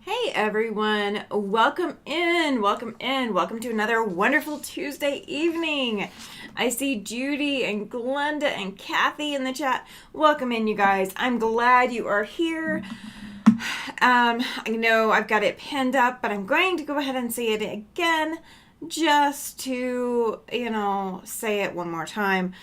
Hey everyone, welcome welcome to another wonderful Tuesday evening. I see Judy and Glenda and Kathy in the chat. Welcome in, you guys. I'm glad you are here. I know I've got it pinned up, but I'm going to go ahead and say it again just to, say it one more time.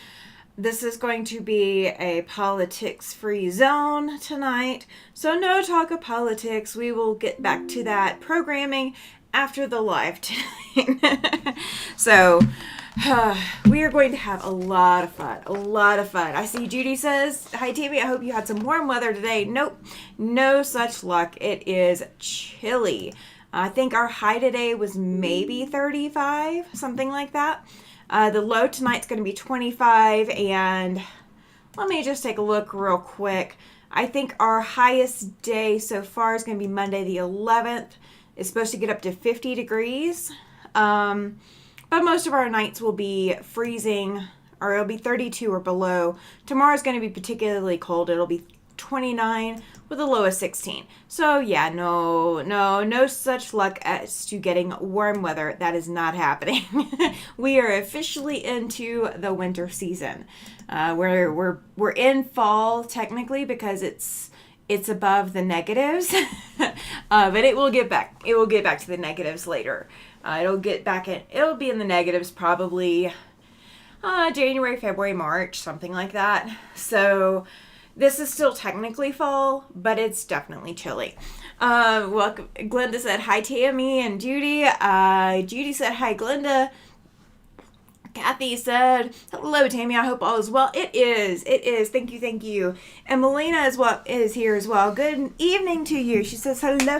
This is going to be a politics-free zone tonight, so no talk of politics. We will get back to that programming after the live tonight. So, we are going to have a lot of fun. I see Judy says, hi Tammy, I hope you had some warm weather today. Nope, no such luck. It is chilly. I think our high today was maybe 35, something like that. The low tonight's going to be 25, and let me just take a look real quick. I think our highest day so far is going to be Monday the 11th. It's supposed to get up to 50 degrees, but most of our nights will be freezing, or it'll be 32 or below. Tomorrow's going to be particularly cold. It'll be 29 with a low of 16. So yeah, no such luck as to getting warm weather. That is not happening. We are officially into the winter season. We're in fall technically because it's above the negatives, but it will get back. It will get back to the negatives later. It'll be in the negatives probably January, February, March, something like that. So this is still technically fall, but it's definitely chilly. Welcome. Glenda said hi Tammy and Judy. Judy said hi Glenda. Kathy said hello Tammy. I hope all is well. It is. Thank you. And Melina is here as well. Good evening to you. She says hello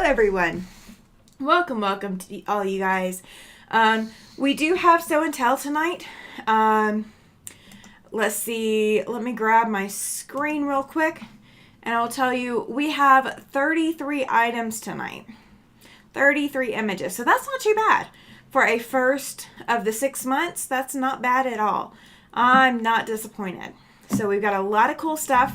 everyone. Welcome to all you guys. We do have show and tell tonight. Let's see, let me grab my screen real quick, and I'll tell you, we have 33 items tonight. 33 images, so that's not too bad. For a first of the 6 months, that's not bad at all. I'm not disappointed. So we've got a lot of cool stuff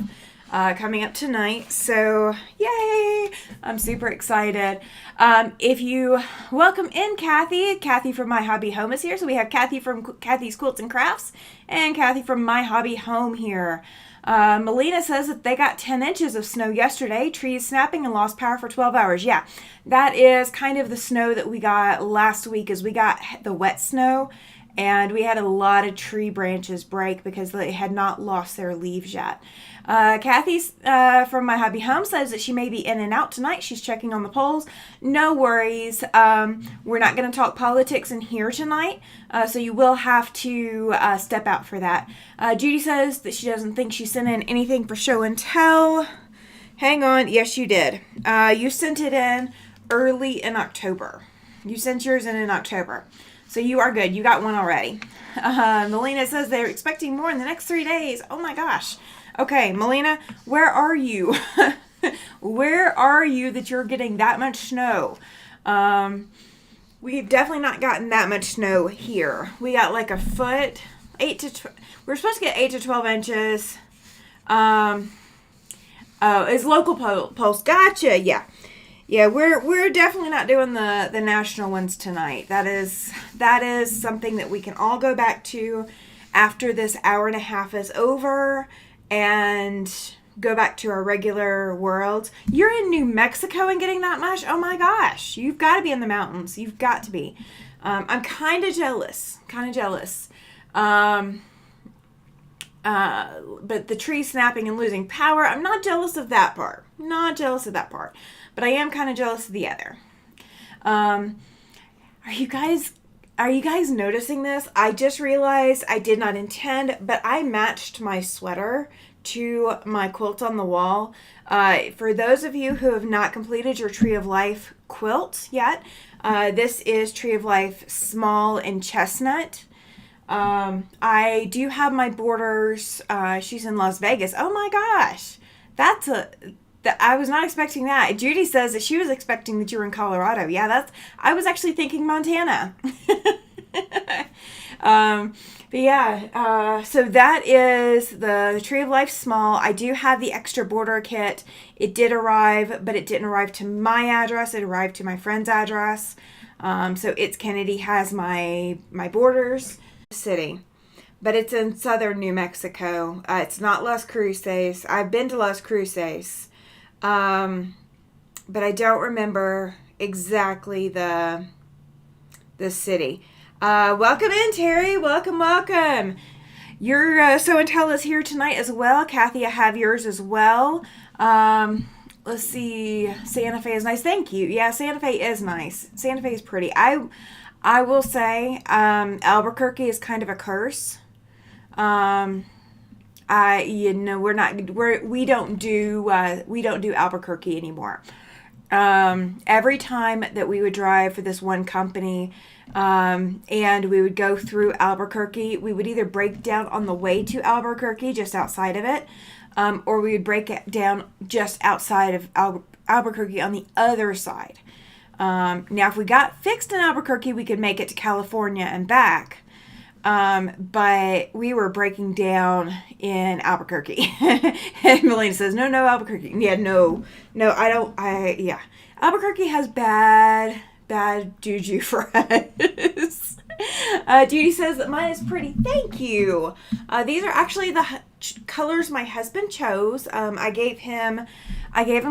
coming up tonight, so yay! I'm super excited. If you welcome in Kathy from My Hobby Home is here. So we have Kathy from Kathy's Quilts and Crafts and Kathy from My Hobby Home here. Melina says that they got 10 inches of snow yesterday, trees snapping and lost power for 12 hours. Yeah, that is kind of the snow that we got last week, is we got the wet snow. And we had a lot of tree branches break because they had not lost their leaves yet. Kathy's from My Hobby Home says that she may be in and out tonight. She's checking on the polls. No worries. We're not going to talk politics in here tonight, so you will have to step out for that. Judy says that she doesn't think she sent in anything for show and tell. Hang on. Yes, you did. You sent it in early in October. You sent yours in October. So you are good. You got one already. Melina says they're expecting more in the next 3 days. Oh my gosh. Okay, Melina, where are you? Where are you that you're getting that much snow? We've definitely not gotten that much snow here. We got like a foot, we're supposed to get 8 to 12 inches. Oh, it's local pulse. Gotcha. Yeah. Yeah, we're definitely not doing the national ones tonight. That is something that we can all go back to after this hour and a half is over and go back to our regular world. You're in New Mexico and getting that much? Oh my gosh, you've got to be in the mountains. You've got to be. I'm kind of jealous. But the tree snapping and losing power, I'm not jealous of that part. But I am kind of jealous of the other. Are you guys noticing this? I just realized I did not intend, but I matched my sweater to my quilt on the wall. For those of you who have not completed your Tree of Life quilt yet, this is Tree of Life Small and Chestnut. I do have my borders. She's in Las Vegas. Oh my gosh. I was not expecting that. Judy says that she was expecting that you were in Colorado. Yeah, I was actually thinking Montana. But yeah, so that is the Tree of Life Small. I do have the extra border kit. It did arrive, but it didn't arrive to my address. It arrived to my friend's address. So It's Kennedy has my borders city, but it's in southern New Mexico. It's not Las Cruces. I've been to Las Cruces, but I don't remember exactly the city. Welcome in, Terry. Welcome. Your Show and Tell is here tonight as well. Kathy, I have yours as well. Let's see. Santa Fe is nice. Thank you. Yeah, Santa Fe is nice. Santa Fe is pretty. I will say Albuquerque is kind of a curse. We don't do Albuquerque anymore. Every time that we would drive for this one company, and we would go through Albuquerque, we would either break down on the way to Albuquerque, just outside of it, or we would break it down just outside of Albuquerque on the other side. Now, if we got fixed in Albuquerque, we could make it to California and back. But we were breaking down in Albuquerque. And Melina says, no, Albuquerque. Yeah, no, Albuquerque has bad juju for us. Judy says that mine is pretty. Thank you. These are actually the colors my husband chose. I gave him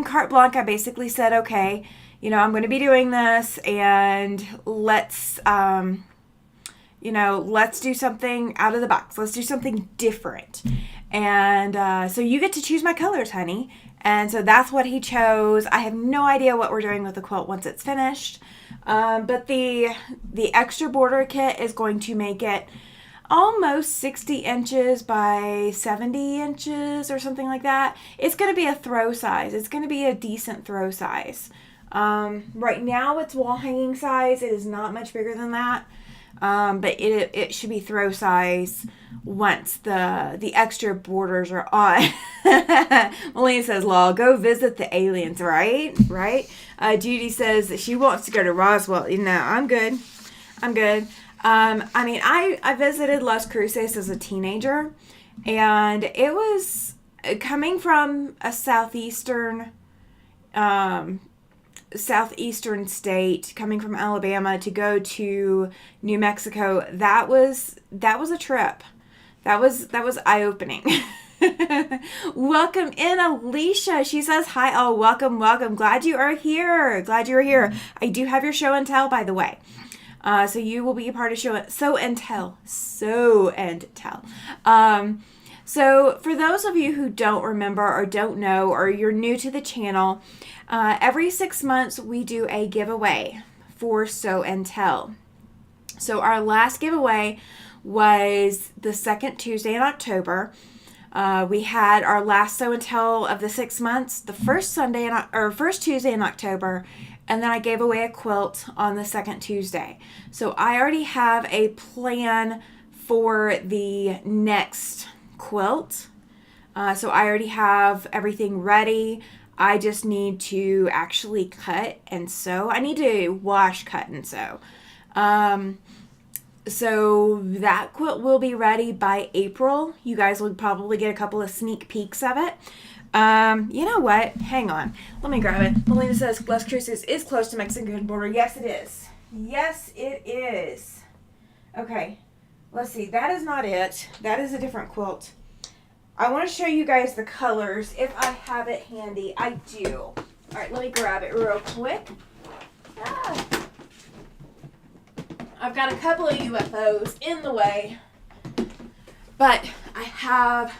carte blanche. I basically said, okay, I'm going to be doing this, and let's do something out of the box. Let's do something different. And so you get to choose my colors, honey. And so that's what he chose. I have no idea what we're doing with the quilt once it's finished. But the extra border kit is going to make it almost 60 inches by 70 inches or something like that. It's going to be a throw size. It's going to be a decent throw size. Right now it's wall hanging size. It is not much bigger than that. But it should be throw size once the extra borders are on. Melina says, lol, go visit the aliens, right? Judy says that she wants to go to Roswell. I'm good. I visited Las Cruces as a teenager, and it was coming from a southeastern state, coming from Alabama to go to New Mexico. That was a trip. That was eye-opening. Welcome in, Alicia. She says, hi, all. Welcome. Glad you are here. I do have your show and tell, by the way. So you will be a part of show and tell. So for those of you who don't remember or don't know, or you're new to the channel, every 6 months we do a giveaway for Show and Tell. So our last giveaway was the second Tuesday in October. We had our last Show and Tell of the 6 months, the first Tuesday in October, and then I gave away a quilt on the second Tuesday. So I already have a plan for the next quilt. So I already have everything ready. I just need to actually cut and sew. I need to wash, cut, and sew. So that quilt will be ready by April. You guys will probably get a couple of sneak peeks of it. You know what? Hang on. Let me grab it. Melina says Las Cruces is close to Mexican border. Yes, it is. Yes, it is. Okay. Let's see. That is not it. That is a different quilt. I want to show you guys the colors if I have it handy. I do. All right, let me grab it real quick. I've got a couple of UFOs in the way, but I have,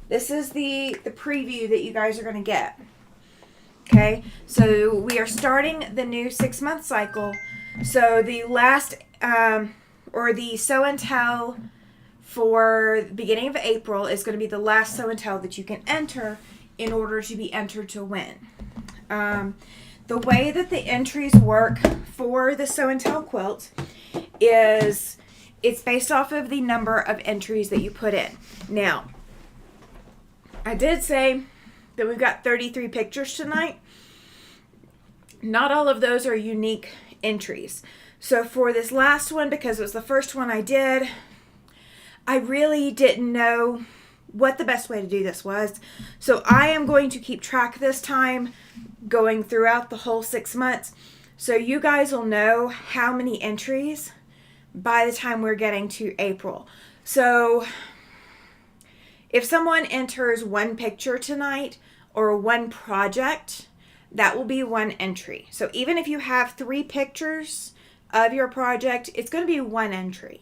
this is the preview that you guys are going to get. Okay, so we are starting the new 6-month cycle. So the last, or the Show and Tell for the beginning of April is going to be the last Show and Tell that you can enter in order to be entered to win. The way that the entries work for the Show and Tell quilt is it's based off of the number of entries that you put in. Now, I did say that we've got 33 pictures tonight. Not all of those are unique entries. So for this last one, because it was the first one I did, I really didn't know what the best way to do this was. So I am going to keep track this time going throughout the whole 6 months. So you guys will know how many entries by the time we're getting to April. So if someone enters one picture tonight or one project, that will be one entry. So even if you have 3 pictures of your project, it's going to be one entry.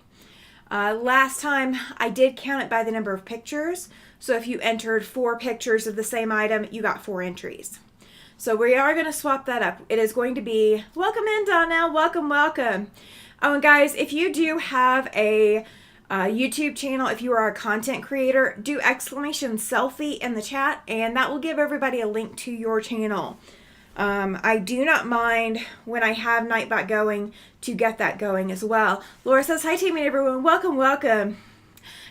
Last time I did count it by the number of pictures. So if you entered 4 pictures of the same item, you got 4 entries. So we are going to swap that up. It is going to be, welcome in, Donnell, welcome, welcome. Oh, and guys, if you do have a YouTube channel, if you are a content creator, do exclamation selfie in the chat, and that will give everybody a link to your channel. I do not mind when I have Nightbot going to get that going as well. Laura says, hi team and everyone, welcome, welcome.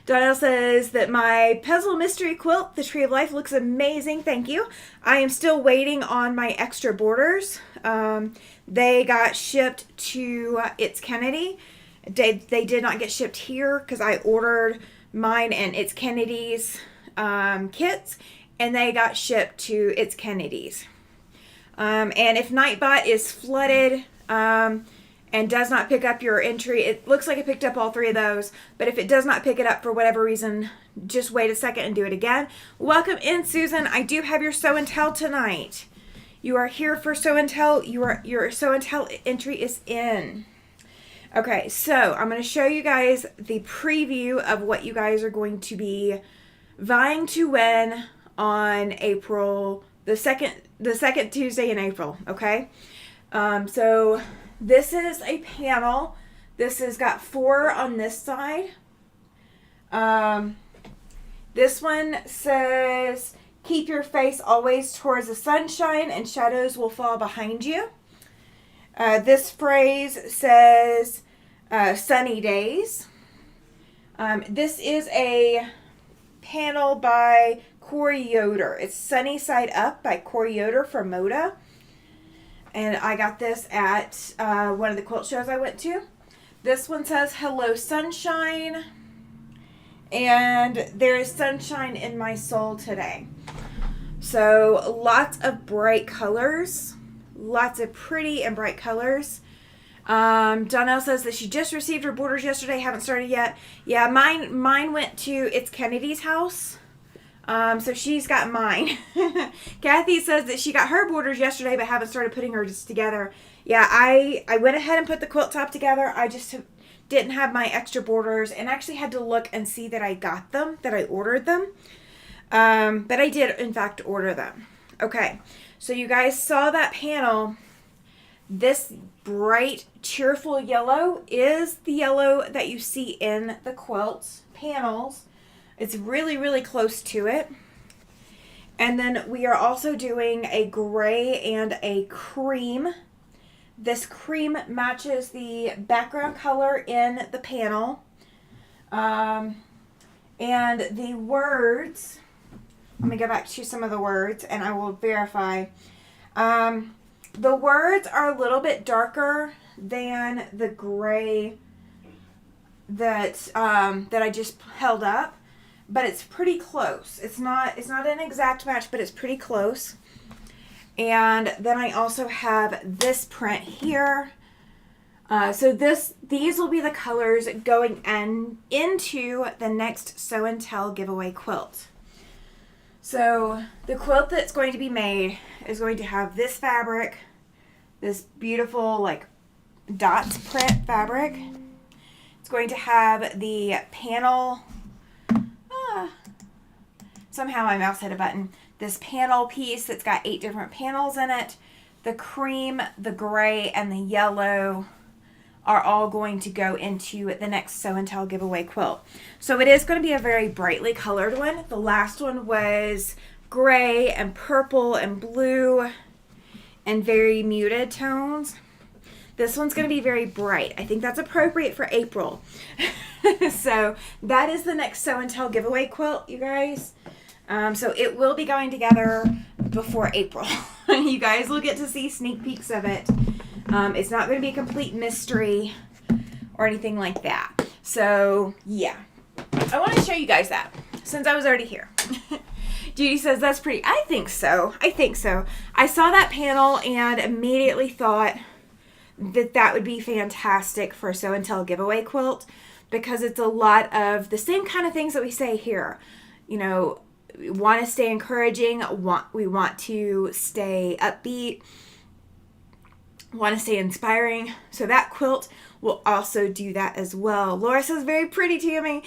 Donnell says that my Puzzle Mystery Quilt, the Tree of Life, looks amazing. Thank you. I am still waiting on my extra borders. They got shipped to It's Kennedy. They did not get shipped here because I ordered mine and It's Kennedy's kits, and they got shipped to It's Kennedy's. And if Nightbot is flooded and does not pick up your entry, it looks like it picked up all 3 of those, but if it does not pick it up for whatever reason, just wait a second and do it again. Welcome in, Susan. I do have your Show and Tell tonight. You are here for Show and Tell. Your Show and Tell entry is in. Okay, so I'm going to show you guys the preview of what you guys are going to be vying to win on April, the second Tuesday in April, okay? So this is a panel. This has got 4 on this side. This one says, keep your face always towards the sunshine and shadows will fall behind you. This phrase says, sunny days. This is a panel by Corey Yoder. It's Sunny Side Up by Corey Yoder from Moda. And I got this at one of the quilt shows I went to. This one says, hello sunshine. And there is sunshine in my soul today. So lots of bright colors. Lots of pretty and bright colors. Donnell says that she just received her borders yesterday. Haven't started yet. Yeah, mine went to It's Kennedy's house. So she's got mine. Kathy says that she got her borders yesterday, but haven't started putting hers together. Yeah, I went ahead and put the quilt top together. I just didn't have my extra borders and actually had to look and see that I got them, that I ordered them. But I did, in fact, order them. Okay, so you guys saw that panel. This bright, cheerful yellow is the yellow that you see in the quilts panels. It's really, really close to it. And then we are also doing a gray and a cream. This cream matches the background color in the panel. And the words, let me go back to some of the words and I will verify. The words are a little bit darker than the gray that I just held up, but it's pretty close. It's not an exact match, but it's pretty close. And then I also have this print here. So these will be the colors going into the next Show and Tell giveaway quilt. So the quilt that's going to be made is going to have this fabric, this beautiful like dots print fabric. It's going to have the panel, somehow my mouse hit a button, this panel piece that's got 8 different panels in it. The cream, the gray, and the yellow are all going to go into the next Show and Tell giveaway quilt. So it is going to be a very brightly colored one. The last one was gray and purple and blue and very muted tones. This one's going to be very bright. I think that's appropriate for April. So that is the next Show and Tell giveaway quilt, you guys. So it will be going together before April. You guys will get to see sneak peeks of it. It's not going to be a complete mystery or anything like that. So, yeah. I want to show you guys that since I was already here. Judy says, that's pretty. I think so. I saw that panel and immediately thought that would be fantastic for a Sew and Tell giveaway quilt, because it's a lot of the same kind of things that we say here. You know, we want to stay encouraging, we want to stay upbeat, want to stay inspiring. So that quilt will also do that as well. Laura says, very pretty, Tammy.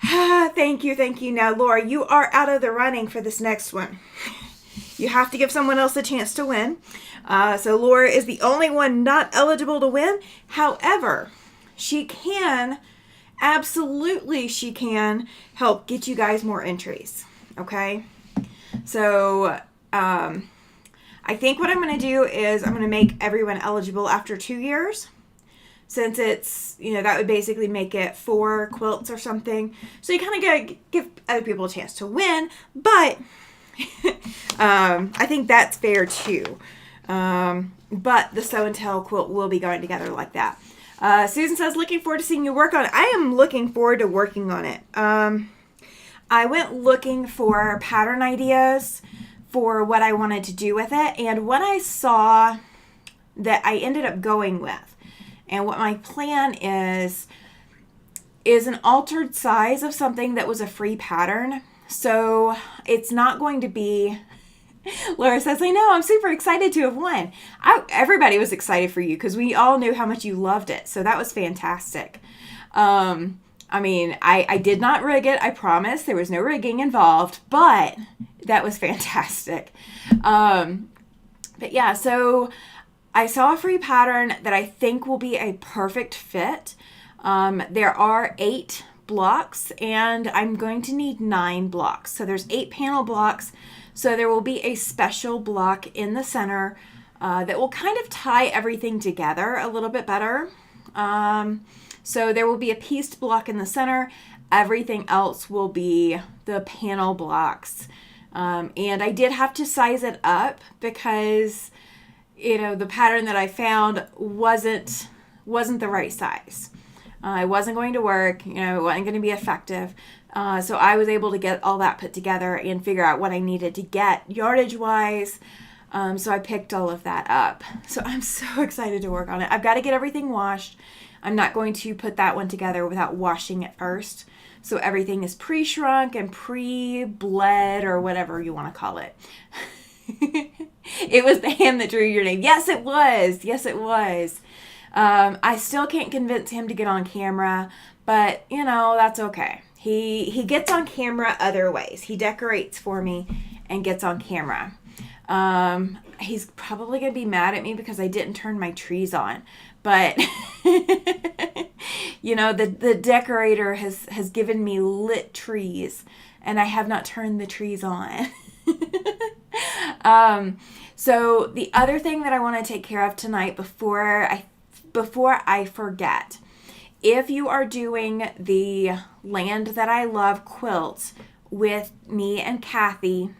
Thank you. Now, Laura, you are out of the running for this next one. You have to give someone else a chance to win. So Laura is the only one not eligible to win. However, she can help get you guys more entries. Okay? So, I think what I'm going to do is I'm going to make everyone eligible after 2 years. Since it's, that would basically make it 4 quilts or something. So you kind of got to give other people a chance to win. But I think that's fair too. But the Sew and Tell quilt will be going together like that. Susan says, looking forward to seeing you work on it. I am looking forward to working on it. I went looking for pattern ideas for what I wanted to do with it. And what I saw that I ended up going with, and what my plan is an altered size of something that was a free pattern. So it's not going to be... Laura says, I know, I'm super excited to have won. Everybody was excited for you because we all knew how much you loved it. So that was fantastic. I did not rig it. I promise. There was no rigging involved, but that was fantastic. But yeah, so I saw a free pattern that I think will be a perfect fit. There are 8 blocks and I'm going to need 9 blocks. So there's 8 panel blocks. So there will be a special block in the center that will kind of tie everything together a little bit better. So there will be a pieced block in the center. Everything else will be the panel blocks. And I did have to size it up because, the pattern that I found wasn't the right size. It wasn't going to work. It wasn't going to be effective. So I was able to get all that put together and figure out what I needed to get yardage-wise. So I picked all of that up. So I'm so excited to work on it. I've got to get everything washed. I'm not going to put that one together without washing it first. So everything is pre-shrunk and pre-bled or whatever you want to call it. It was the hand that drew your name. Yes, it was. I still can't convince him to get on camera, but that's okay. He gets on camera other ways. He decorates for me and gets on camera. He's probably going to be mad at me because I didn't turn my trees on. But, the decorator has given me lit trees and I have not turned the trees on. So the other thing that I want to take care of tonight before I forget, if you are doing the Land That I Love quilt with me and Kathy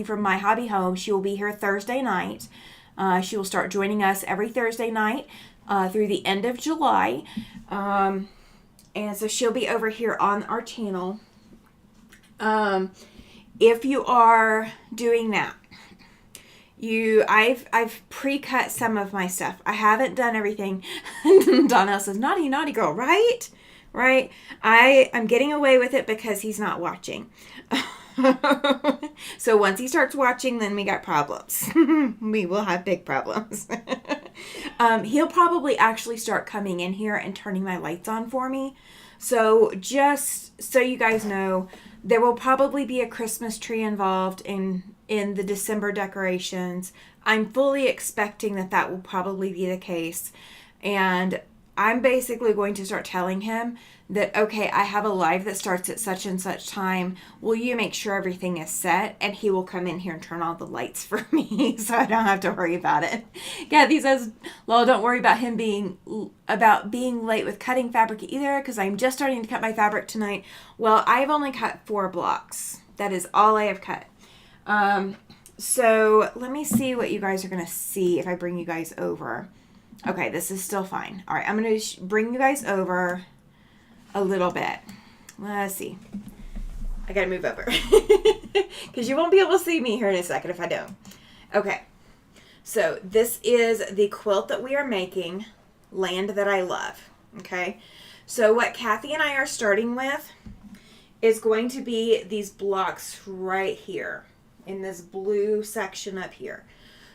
from My Hobby Home, she will be here Thursday night. She will start joining us every Thursday night through the end of July. And so she'll be over here on our channel. If you are doing that, I've pre-cut some of my stuff. I haven't done everything. Donnell says, naughty girl, right? Right? I'm getting away with it because he's not watching. So once he starts watching, then we got problems. We will have big problems. He'll probably actually start coming in here and turning my lights on for me. So just so you guys know, there will probably be a Christmas tree involved in the December decorations. I'm fully expecting that will probably be the case. And I'm basically going to start telling him that, okay, I have a live that starts at such and such time. Will you make sure everything is set? And he will come in here and turn all the lights for me so I don't have to worry about it. Kathy says, well, don't worry about him being late with cutting fabric either, because I'm just starting to cut my fabric tonight. Well, I've only cut 4 blocks. That is all I have cut. So let me see what you guys are going to see if I bring you guys over. Okay, this is still fine. All right, I'm going to bring you guys over a little bit. Let's see. I got to move over because you won't be able to see me here in a second if I don't. Okay, so this is the quilt that we are making, Land That I Love. Okay, so what Kathy and I are starting with is going to be these blocks right here in this blue section up here.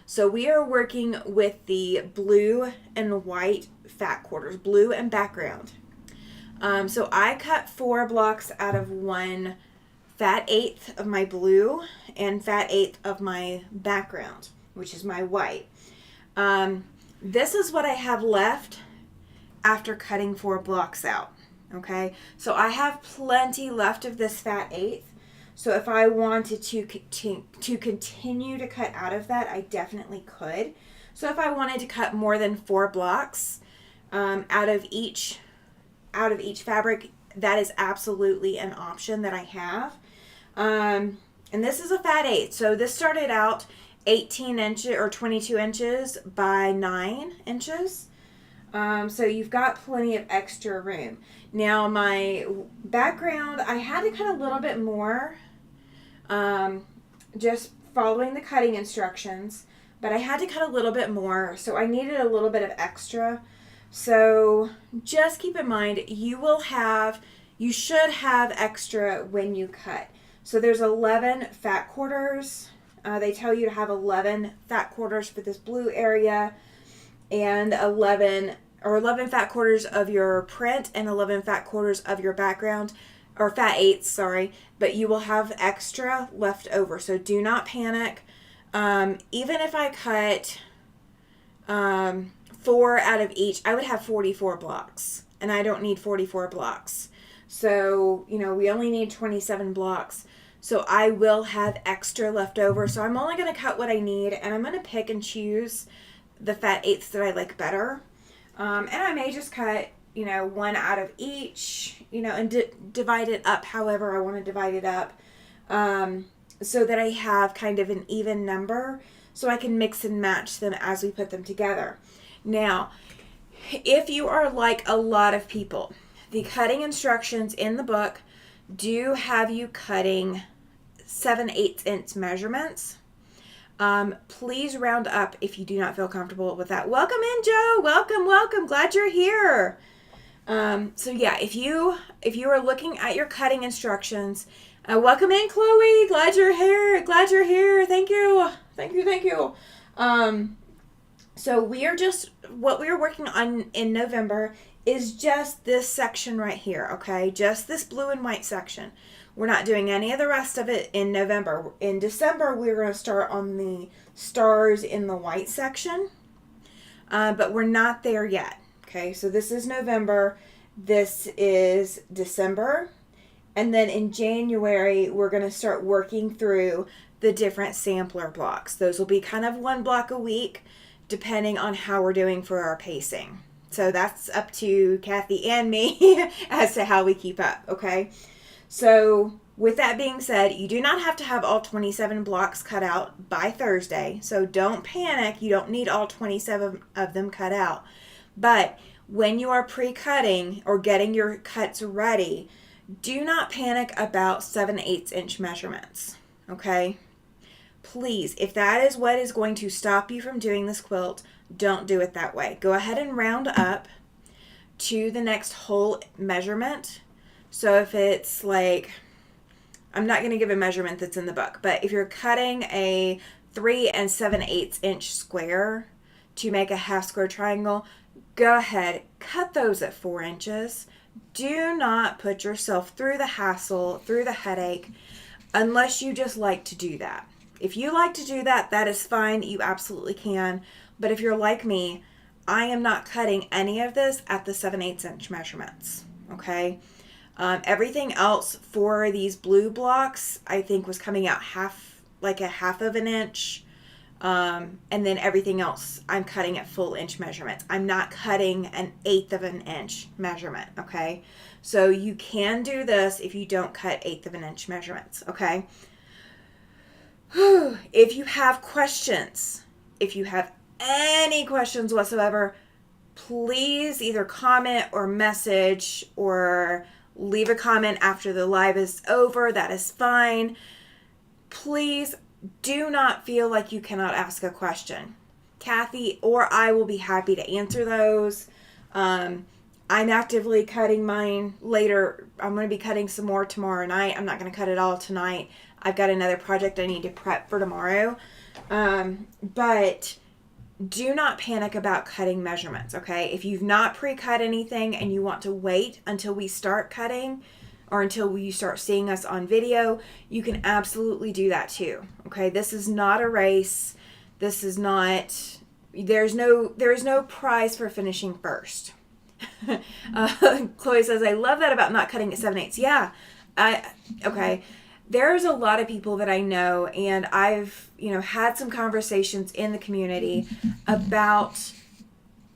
So we are working with the blue and white fat quarters, blue and background. So I cut 4 blocks out of one fat eighth of my blue and fat eighth of my background, which is my white. This is what I have left after cutting 4 blocks out. Okay, so I have plenty left of this fat eighth. So if I wanted to continue to cut out of that, I definitely could. So if I wanted to cut more than 4 blocks out of each fabric, that is absolutely an option that I have. And this is a fat eighth. So this started out 18 inches or 22 inches by 9 inches. So you've got plenty of extra room. Now my background, I had to cut a little bit more, just following the cutting instructions, but I had to cut a little bit more, so I needed a little bit of extra. So just keep in mind, you should have extra when you cut. So there's 11 fat quarters. They tell you to have 11 fat quarters for this blue area, and 11 fat quarters of your print and 11 fat quarters of your background, or fat eighths, sorry, but you will have extra left over. So do not panic. Even if I cut 4 out of each, I would have 44 blocks, and I don't need 44 blocks. So, we only need 27 blocks. So I will have extra left over. So I'm only going to cut what I need, and I'm going to pick and choose the fat eighths that I like better. And I may just cut, 1 out of each, and divide it up however I want to divide it up, so that I have kind of an even number, so I can mix and match them as we put them together. Now, if you are like a lot of people, the cutting instructions in the book do have you cutting 7/8 inch measurements. Please round up if you do not feel comfortable with that. Welcome in, Joe. Welcome. Glad you're here. So yeah, if you are looking at your cutting instructions, welcome in, Chloe. Glad you're here. Thank you. So what we are working on in November is just this section right here, okay? Just this blue and white section. We're not doing any of the rest of it in November. In December, we're going to start on the stars in the white section, but we're not there yet, okay? So this is November, this is December, and then in January, we're going to start working through the different sampler blocks. Those will be kind of 1 block a week, depending on how we're doing for our pacing. So that's up to Kathy and me as to how we keep up, okay? So with that being said, you do not have to have all 27 blocks cut out by Thursday. So don't panic. You don't need all 27 of them cut out. But when you are pre-cutting or getting your cuts ready, do not panic about 7/8 inch measurements, okay? Please, if that is what is going to stop you from doing this quilt, don't do it that way. Go ahead and round up to the next whole measurement. So if it's like, I'm not going to give a measurement that's in the book, but if you're cutting a 3 7/8 inch square to make a half square triangle, go ahead, cut those at 4 inches. Do not put yourself through the hassle, through the headache, unless you just like to do that. If you like to do that, that is fine. You absolutely can. But if you're like me, I am not cutting any of this at the 7/8 inch measurements, okay? Everything else for these blue blocks, I think was coming out like a half of an inch. And then everything else, I'm cutting at full inch measurements. I'm not cutting an 1/8 of an inch measurement, okay? So you can do this if you don't cut 1/8 of an inch measurements, okay? If you have questions, if you have any questions whatsoever, please either comment or message or leave a comment after the live is over. That is fine. Please do not feel like you cannot ask a question. Kathy or I will be happy to answer those. I'm actively cutting mine later. I'm going to be cutting some more tomorrow night. I'm not going to cut it all tonight. I've got another project I need to prep for tomorrow. But do not panic about cutting measurements, okay? If you've not pre-cut anything and you want to wait until we start cutting or until you start seeing us on video, you can absolutely do that too, okay? This is not a race. This is not, there is no prize for finishing first. Chloe says, I love that about not cutting at 7/8. Yeah, okay. There's a lot of people that I know, and I've, had some conversations in the community about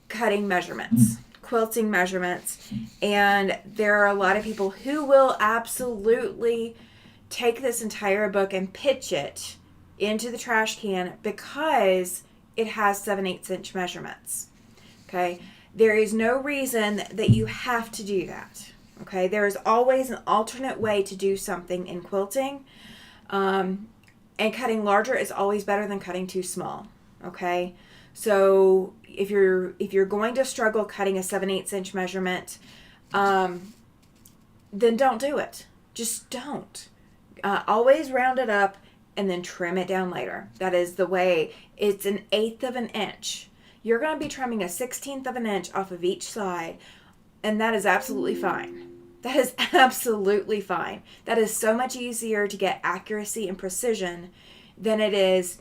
cutting measurements, quilting measurements, and there are a lot of people who will absolutely take this entire book and pitch it into the trash can because it has 7/8 inch measurements. Okay, there is no reason that you have to do that. Okay, there is always an alternate way to do something in quilting, and cutting larger is always better than cutting too small. Okay, so if you're going to struggle cutting a 7/8 inch measurement, then don't do it. Just don't. Always round it up and then trim it down later. That is the way. It's 1/8 of an inch. You're going to be trimming 1/16 of an inch off of each side, and that is absolutely fine. That is absolutely fine. That is so much easier to get accuracy and precision than it is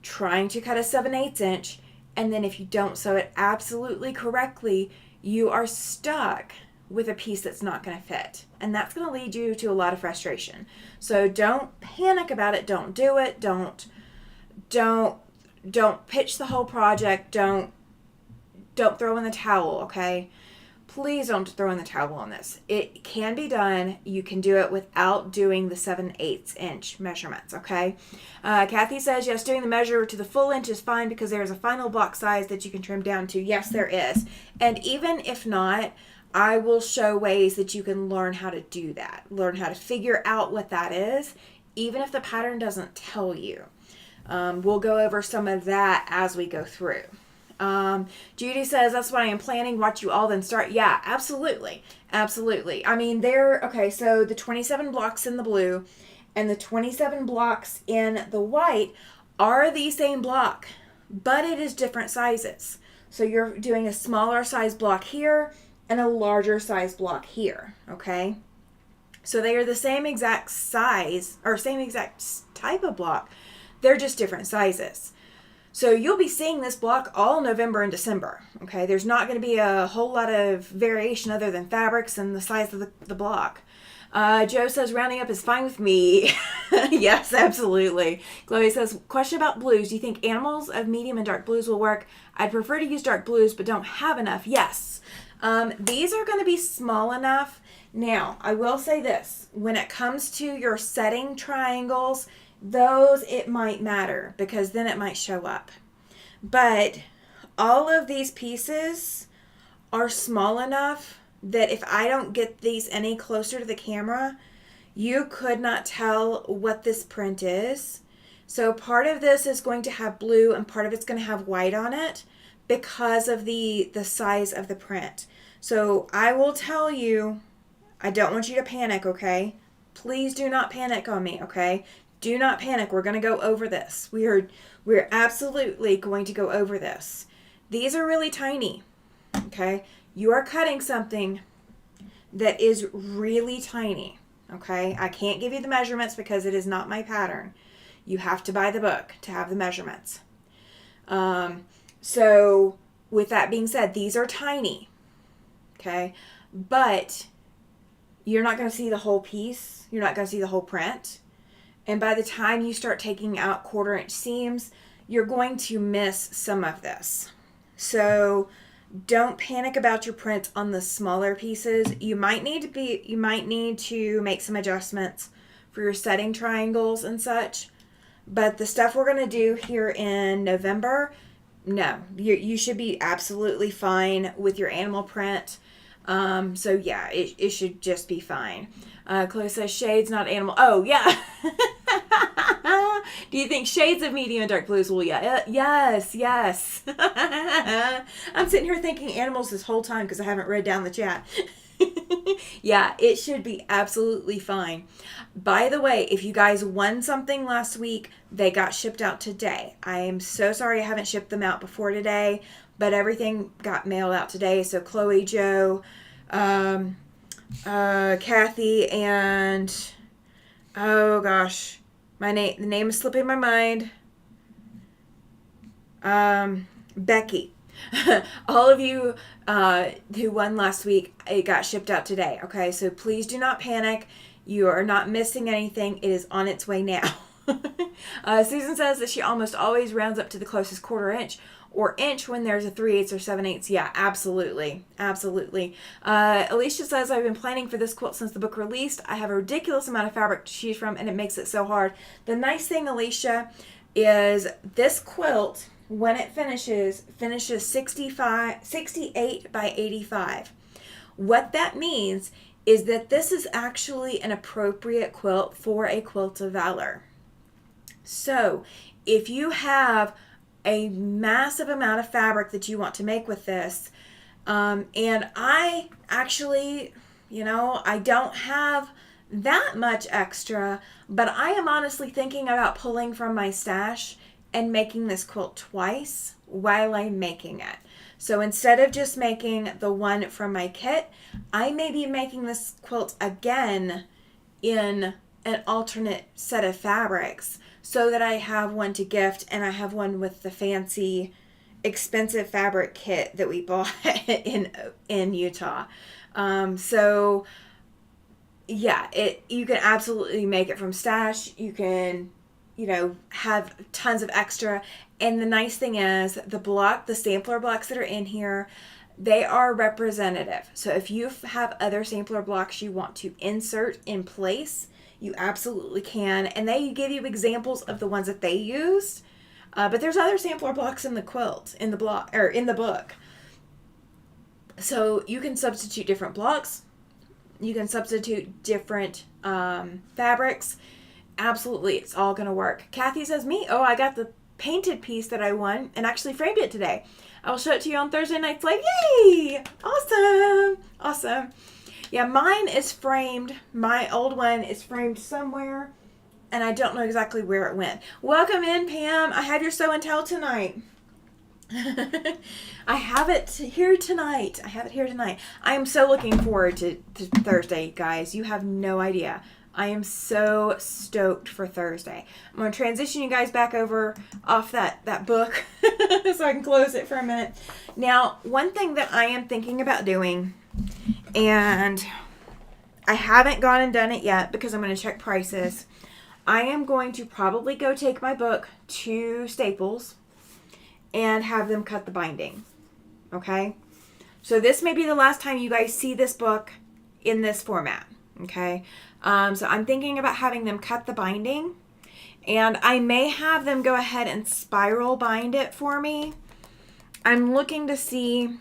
trying to cut a 7/8 inch, and then if you don't sew it absolutely correctly, you are stuck with a piece that's not going to fit. And that's going to lead you to a lot of frustration. So don't panic about it. Don't do it. Don't pitch the whole project. Don't throw in the towel, okay? Please don't throw in the towel on this. It can be done. You can do it without doing the 7/8 inch measurements, okay? Kathy says, yes, doing the measure to the full inch is fine because there is a final block size that you can trim down to. Yes, there is. And even if not, I will show ways that you can learn how to do that. Learn how to figure out what that is, even if the pattern doesn't tell you. We'll go over some of that as we go through. Judy says, that's what I am planning. Watch you all then start. Yeah, absolutely. Absolutely. I mean, okay, so the 27 blocks in the blue and the 27 blocks in the white are the same block, but it is different sizes. So you're doing a smaller size block here and a larger size block here, okay? So they are the same exact size or same exact type of block. They're just different sizes. So you'll be seeing this block all November and December, okay? There's not going to be a whole lot of variation other than fabrics and the size of the block. Joe says, rounding up is fine with me. Yes, absolutely. Chloe says, question about blues. Do you think animals of medium and dark blues will work? I'd prefer to use dark blues, but don't have enough. Yes. These are going to be small enough. Now, I will say this. When it comes to your setting triangles, those it might matter because then it might show up. But all of these pieces are small enough that if I don't get these any closer to the camera, you could not tell what this print is. So part of this is going to have blue and part of it's going to have white on it because of the size of the print. So I will tell you, I don't want you to panic, okay? Please do not panic on me, okay? Do not panic. We're going to go over this. We're absolutely going to go over this. These are really tiny, okay? You are cutting something that is really tiny, okay? I can't give you the measurements because it is not my pattern. You have to buy the book to have the measurements. So with that being said, these are tiny, okay? But you're not going to see the whole piece. You're not going to see the whole print. And by the time you start taking out 1/4 inch seams, you're going to miss some of this. So don't panic about your prints on the smaller pieces. You might need to make some adjustments for your setting triangles and such. But the stuff we're going to do here in November, no, you should be absolutely fine with your animal print. So yeah, it should just be fine. Chloe says shades, not animal. Oh yeah. Do you think shades of medium and dark blues will? Yeah. Yes. I'm sitting here thinking animals this whole time because I haven't read down the chat. Yeah, it should be absolutely fine. By the way, if you guys won something last week, they got shipped out today. I am so sorry I haven't shipped them out before today, but everything got mailed out today. So Chloe, Joe, Kathy, and oh gosh, the name is slipping my mind. Becky. All of you who won last week, it got shipped out today. Okay, so please do not panic. You are not missing anything. It is on its way now. Susan says that she almost always rounds up to the closest quarter inch or inch when there's a 3/8 or 7/8. Yeah, absolutely. Alicia says, I've been planning for this quilt since the book released. I have a ridiculous amount of fabric to choose from, and it makes it so hard. The nice thing, Alicia, is this quilt, when it finishes 68 by 85. What that means is that this is actually an appropriate quilt for a quilt of valor. So if you have a massive amount of fabric that you want to make with this, and I actually, I don't have that much extra, but I am honestly thinking about pulling from my stash and making this quilt twice while I'm making it. So instead of just making the one from my kit, I may be making this quilt again in an alternate set of fabrics so that I have one to gift and I have one with the fancy expensive fabric kit that we bought in Utah. So yeah, you can absolutely make it from stash. You can have tons of extra. And the nice thing is the sampler blocks that are in here, they are representative. So if you have other sampler blocks you want to insert in place, you absolutely can. And they give you examples of the ones that they used. But there's other sampler blocks in the quilt, in the book. So you can substitute different blocks. You can substitute different fabrics. Absolutely, it's all going to work. Kathy says, I got the painted piece that I won and actually framed it today. I will show it to you on Thursday night's live. Yay! Awesome. Yeah, mine is framed. My old one is framed somewhere, and I don't know exactly where it went. Welcome in, Pam. I have your show and tell tonight. I have it here tonight. I am so looking forward to Thursday, guys. You have no idea. I am so stoked for Thursday. I'm going to transition you guys back over off that book so I can close it for a minute. Now, one thing that I am thinking about doing, and I haven't gone and done it yet because I'm going to check prices. I am going to probably go take my book to Staples and have them cut the binding. Okay? So this may be the last time you guys see this book in this format. Okay? So I'm thinking about having them cut the binding, and I may have them go ahead and spiral bind it for me. I'm looking to see,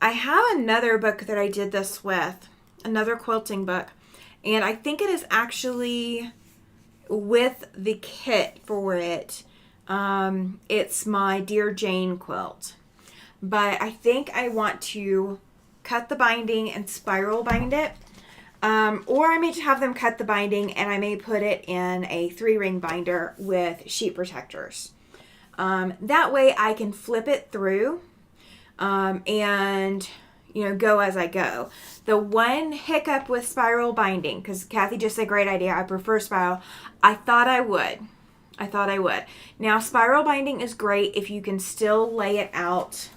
I have another book that I did this with, another quilting book, and I think it is actually with the kit for it. It's my Dear Jane quilt, but I think I want to cut the binding and spiral bind it. Or I may have them cut the binding and I may put it in a 3-ring binder with sheet protectors. That way I can flip it through and go as I go. The one hiccup with spiral binding, because Kathy just said great idea, I prefer spiral. I thought I would. Now spiral binding is great if you can still lay it out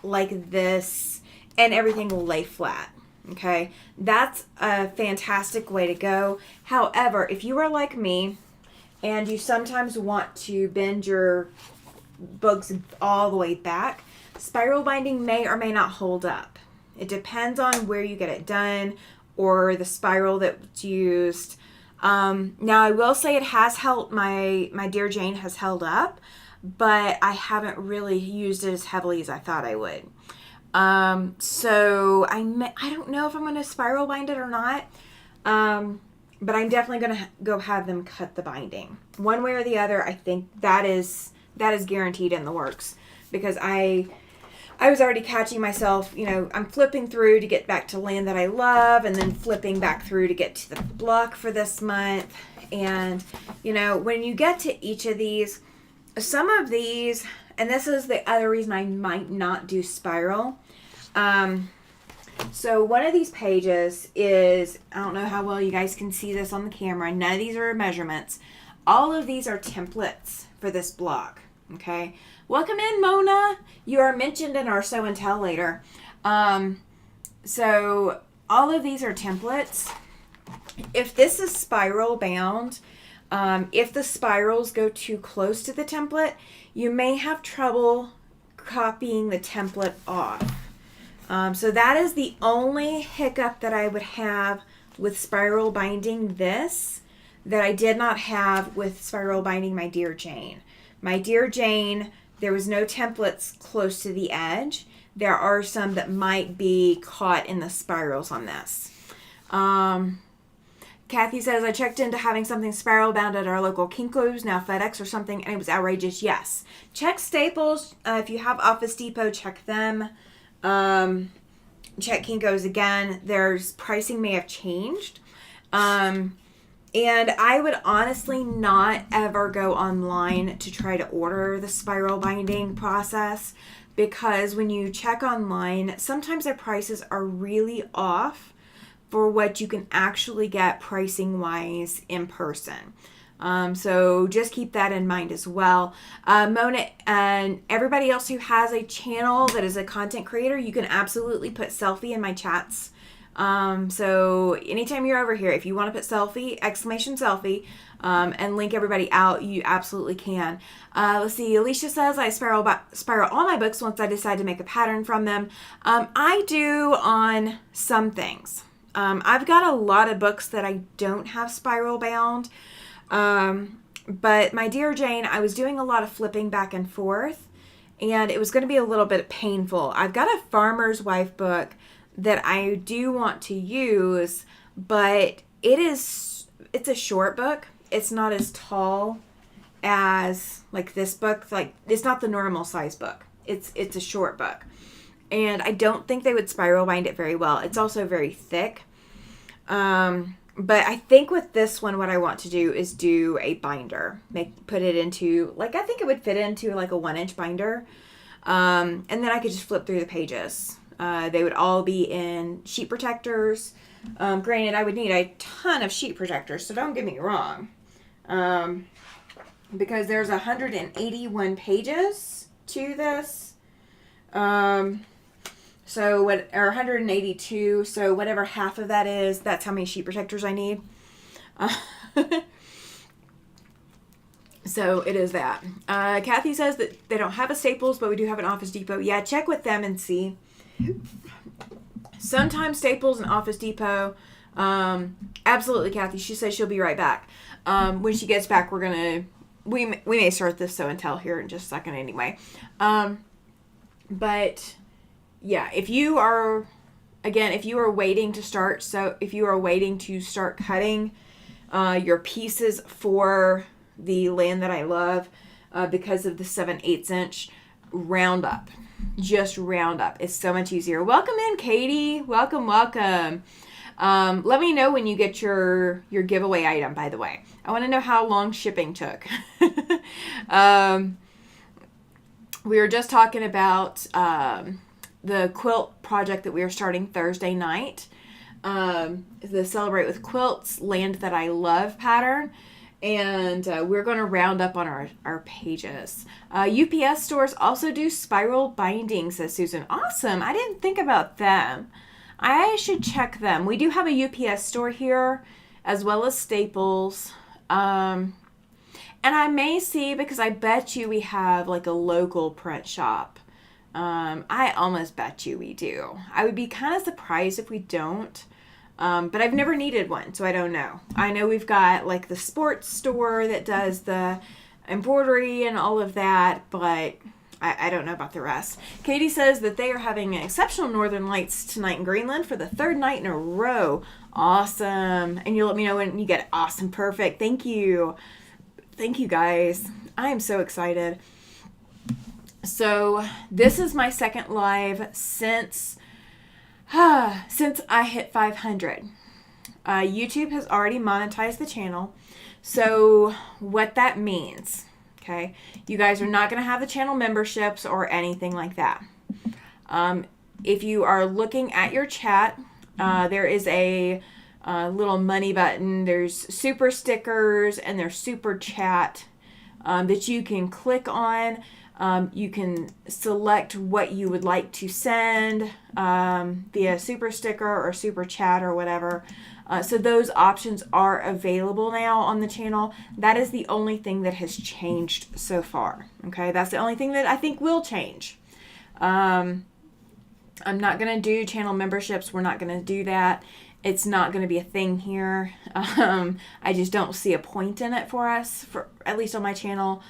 like this and everything will lay flat. Okay, that's a fantastic way to go. However, if you are like me and you sometimes want to bend your books all the way back, spiral binding may or may not hold up. It depends on where you get it done or the spiral that's used. Now I will say it has held, my Dear Jane has held up. but I haven't really used it as heavily as I thought I would. So I don't know if I'm going to spiral bind it or not. But I'm definitely going to go have them cut the binding. One way or the other, I think that is guaranteed in the works, because I was already catching myself, I'm flipping through to get back to Land That I Love, and then flipping back through to get to the block for this month. And, when you get to each of these, some of these, and this is the other reason I might not do spiral. So one of these pages is, I don't know how well you guys can see this on the camera. None of these are measurements. All of these are templates for this block. Okay. Welcome in, Mona. You are mentioned in our show and tell later. So all of these are templates. If this is spiral bound, if the spirals go too close to the template, you may have trouble copying the template off. So that is the only hiccup that I would have with spiral binding this that I did not have with spiral binding my Dear Jane. My Dear Jane, there was no templates close to the edge. There are some that might be caught in the spirals on this. Kathy says, I checked into having something spiral bound at our local Kinko's, now FedEx or something, and it was outrageous. Yes. Check Staples. If you have Office Depot, check them. Check Kinko's again. There's pricing may have changed. And I would honestly not ever go online to try to order the spiral binding process, because when you check online, sometimes their prices are really off for what you can actually get pricing wise in person. So just keep that in mind as well. Mona and everybody else who has a channel that is a content creator, you can absolutely put selfie in my chats. So anytime you're over here, if you want to put selfie, exclamation selfie, and link everybody out, you absolutely can. Let's see. Alicia says, I spiral all my books once I decide to make a pattern from them. I do on some things. I've got a lot of books that I don't have spiral bound. But my Dear Jane, I was doing a lot of flipping back and forth, and it was going to be a little bit painful. I've got a Farmer's Wife book that I do want to use, but it's a short book. It's not as tall as like this book. Like, it's not the normal size book. It's a short book, and I don't think they would spiral bind it very well. It's also very thick. But I think with this one, what I want to do is do a binder, put it into, like, I think it would fit into like a 1-inch binder. And then I could just flip through the pages. They would all be in sheet protectors. Granted, I would need a ton of sheet protectors, so don't get me wrong. Because there's 181 pages to this. So or 182, so whatever half of that is, that's how many sheet protectors I need. So it is that. Kathy says that they don't have a Staples, but we do have an Office Depot. Yeah, check with them and see. Sometimes Staples and Office Depot. Absolutely, Kathy. She says she'll be right back. When she gets back, we may start this show and tell here in just a second anyway. But yeah, if you are waiting to start cutting your pieces for the Land That I Love, because of the 7/8 inch, round up. Just round up. It's so much easier. Welcome in, Katie. Welcome. Let me know when you get your giveaway item, by the way. I want to know how long shipping took. We were just talking about the quilt project that we are starting Thursday night. The Celebrate with Quilts Land That I Love pattern. And we're going to round up on our pages. UPS stores also do spiral binding, says Susan. Awesome. I didn't think about them. I should check them. We do have a UPS store here, as well as Staples. And I may see, because I bet you we have like a local print shop. I almost bet you we do. I would be kind of surprised if we don't. But I've never needed one, so I don't know. I know we've got like the sports store that does the embroidery and all of that, but I don't know about the rest. Katie says that they are having exceptional northern lights tonight in Greenland for the third night in a row. Awesome. And you'll let me know when you get awesome. Perfect. Thank you. Thank you, guys. I am so excited. So this is my second live since I hit 500. YouTube has already monetized the channel. So what that means, okay, you guys are not going to have the channel memberships or anything like that. If you are looking at your chat, there is a little money button. There's super stickers and there's super chat that you can click on. You can select what you would like to send via super sticker or super chat or whatever. So those options are available now on the channel. That is the only thing that has changed so far. Okay, that's the only thing that I think will change. I'm not going to do channel memberships. We're not going to do that. It's not going to be a thing here. I just don't see a point in it for us, for at least on my channel.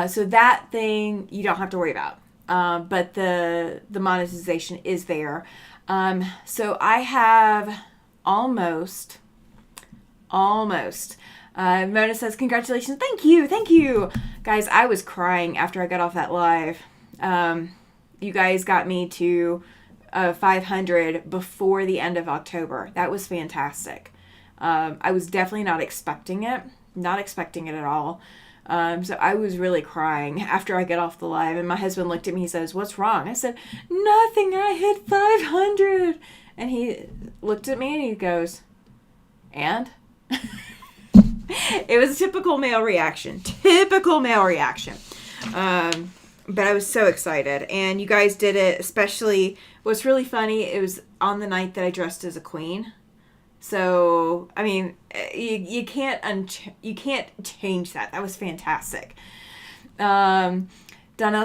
So that thing you don't have to worry about. But the monetization is there. So I have almost. Mona says, congratulations. Thank you. Guys, I was crying after I got off that live. You guys got me to 500 before the end of October. That was fantastic. I was definitely not expecting it at all. So I was really crying after I got off the live, and my husband looked at me, he says, what's wrong? I said, nothing, I hit 500. And he looked at me and he goes, and? It was a typical male reaction. But I was so excited, and you guys did it, especially, what's really funny, it was on the night that I dressed as a queen. So, I mean, you can't change that. That was fantastic. Donnell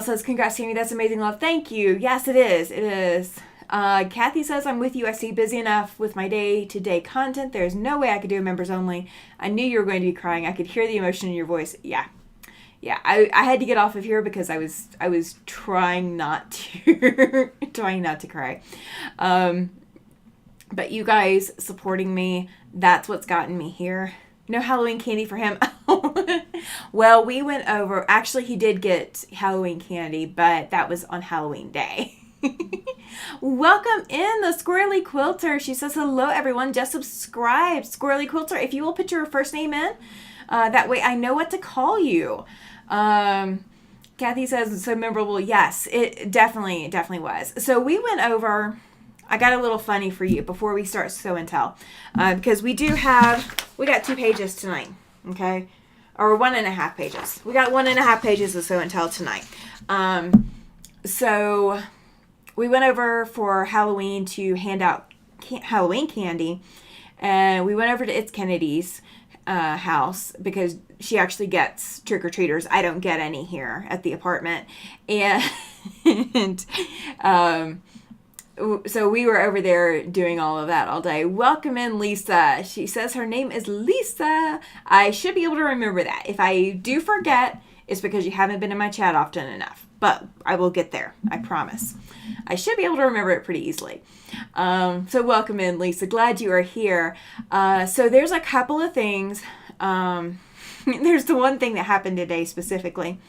says, congrats, Tammy. That's amazing, love. Thank you. Yes, it is. Kathy says, I'm with you. I see busy enough with my day-to-day content. There's no way I could do a members only. I knew you were going to be crying. I could hear the emotion in your voice. Yeah. I had to get off of here because I was trying not to cry. But you guys supporting me, that's what's gotten me here. No Halloween candy for him. Well, we went over, actually he did get Halloween candy, but that was on Halloween day. Welcome in the Squirrely Quilter. She says, hello everyone, just subscribe. Squirrely Quilter, if you will put your first name in, that way I know what to call you. Kathy says, it's so memorable. Yes, it definitely was. So we went over, I got a little funny for you before we start show and tell, because we got 2 pages tonight, okay? Or 1.5 pages. We got 1.5 pages of show and tell tonight. So we went over for Halloween to hand out Halloween candy, and we went over to It's Kennedy's house because she actually gets trick-or-treaters. I don't get any here at the apartment. And so we were over there doing all of that all day. Welcome in, Lisa. She says her name is Lisa. I should be able to remember that. If I do forget, it's because you haven't been in my chat often enough. But I will get there. I promise. I should be able to remember it pretty easily. So welcome in, Lisa. Glad you are here. So there's a couple of things. There's the one thing that happened today specifically.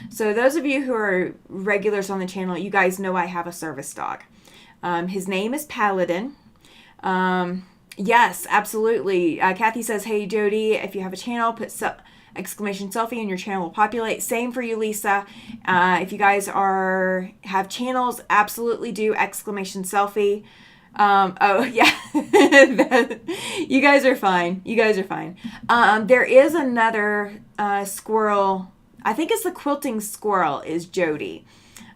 So those of you who are regulars on the channel, you guys know I have a service dog. His name is Paladin. Yes, absolutely. Kathy says, hey, Jody, if you have a channel, put exclamation selfie and your channel will populate. Same for you, Lisa. If you guys have channels, absolutely do exclamation selfie. Oh, yeah. You guys are fine. There is another squirrel. I think it's the quilting squirrel is Jody.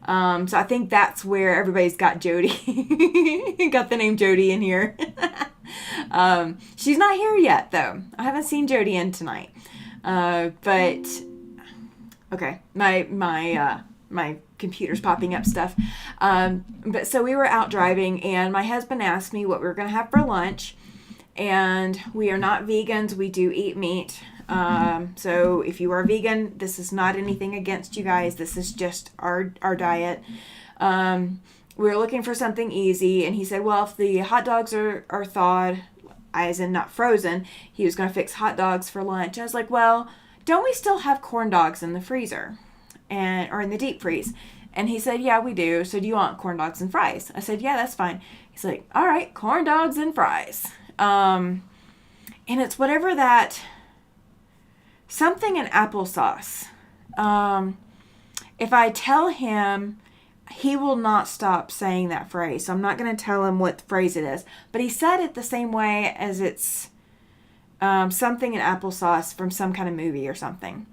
So I think that's where everybody's got Jody. Got the name Jody in here. She's not here yet, though. I haven't seen Jody in tonight. But okay, my computer's popping up stuff. But so we were out driving, and my husband asked me what we were going to have for lunch. And we are not vegans. We do eat meat. So if you are vegan, this is not anything against you guys. This is just our diet. We were looking for something easy, and he said, well, if the hot dogs are thawed, as in not frozen, he was going to fix hot dogs for lunch. I was like, well, don't we still have corn dogs in the freezer or in the deep freeze? And he said, yeah, we do. So do you want corn dogs and fries? I said, yeah, that's fine. He's like, all right, corn dogs and fries. And it's whatever that, something in applesauce. If I tell him, he will not stop saying that phrase. So I'm not going to tell him what phrase it is. But he said it the same way as it's something in applesauce from some kind of movie or something.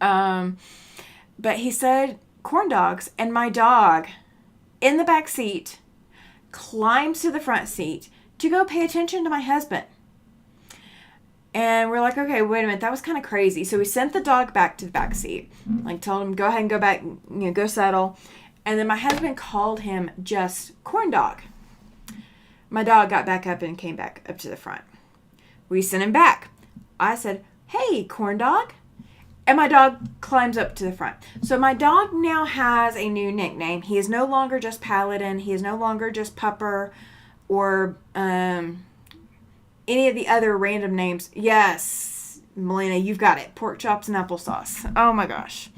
But he said corn dogs, and my dog in the back seat climbs to the front seat to go pay attention to my husband. And we're like, okay, wait a minute, that was kind of crazy. So we sent the dog back to the back seat, like told him, go ahead and go back, go settle. And then my husband called him just corn dog. My dog got back up and came back up to the front. We sent him back. I said, hey, corn dog. And my dog climbs up to the front. So my dog now has a new nickname. He is no longer just Paladin. He is no longer just Pupper or any of the other random names. Yes, Melina, you've got it. Pork chops and applesauce. Oh my gosh.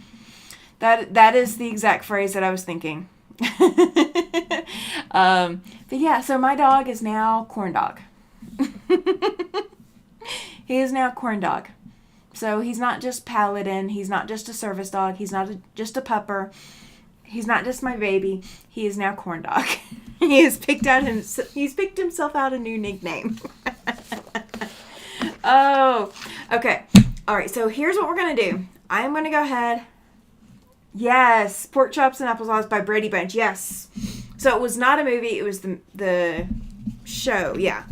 That is the exact phrase that I was thinking. But yeah, so my dog is now corn dog. He is now corn dog. So he's not just Paladin. He's not just a service dog. He's not just a pupper. He's not just my baby. He is now corn dog. He's picked himself out a new nickname. Oh, okay. All right. So here's what we're going to do. I'm going to go ahead. Yes. Pork chops and applesauce by Brady Bunch. Yes. So it was not a movie. It was the show. Yeah.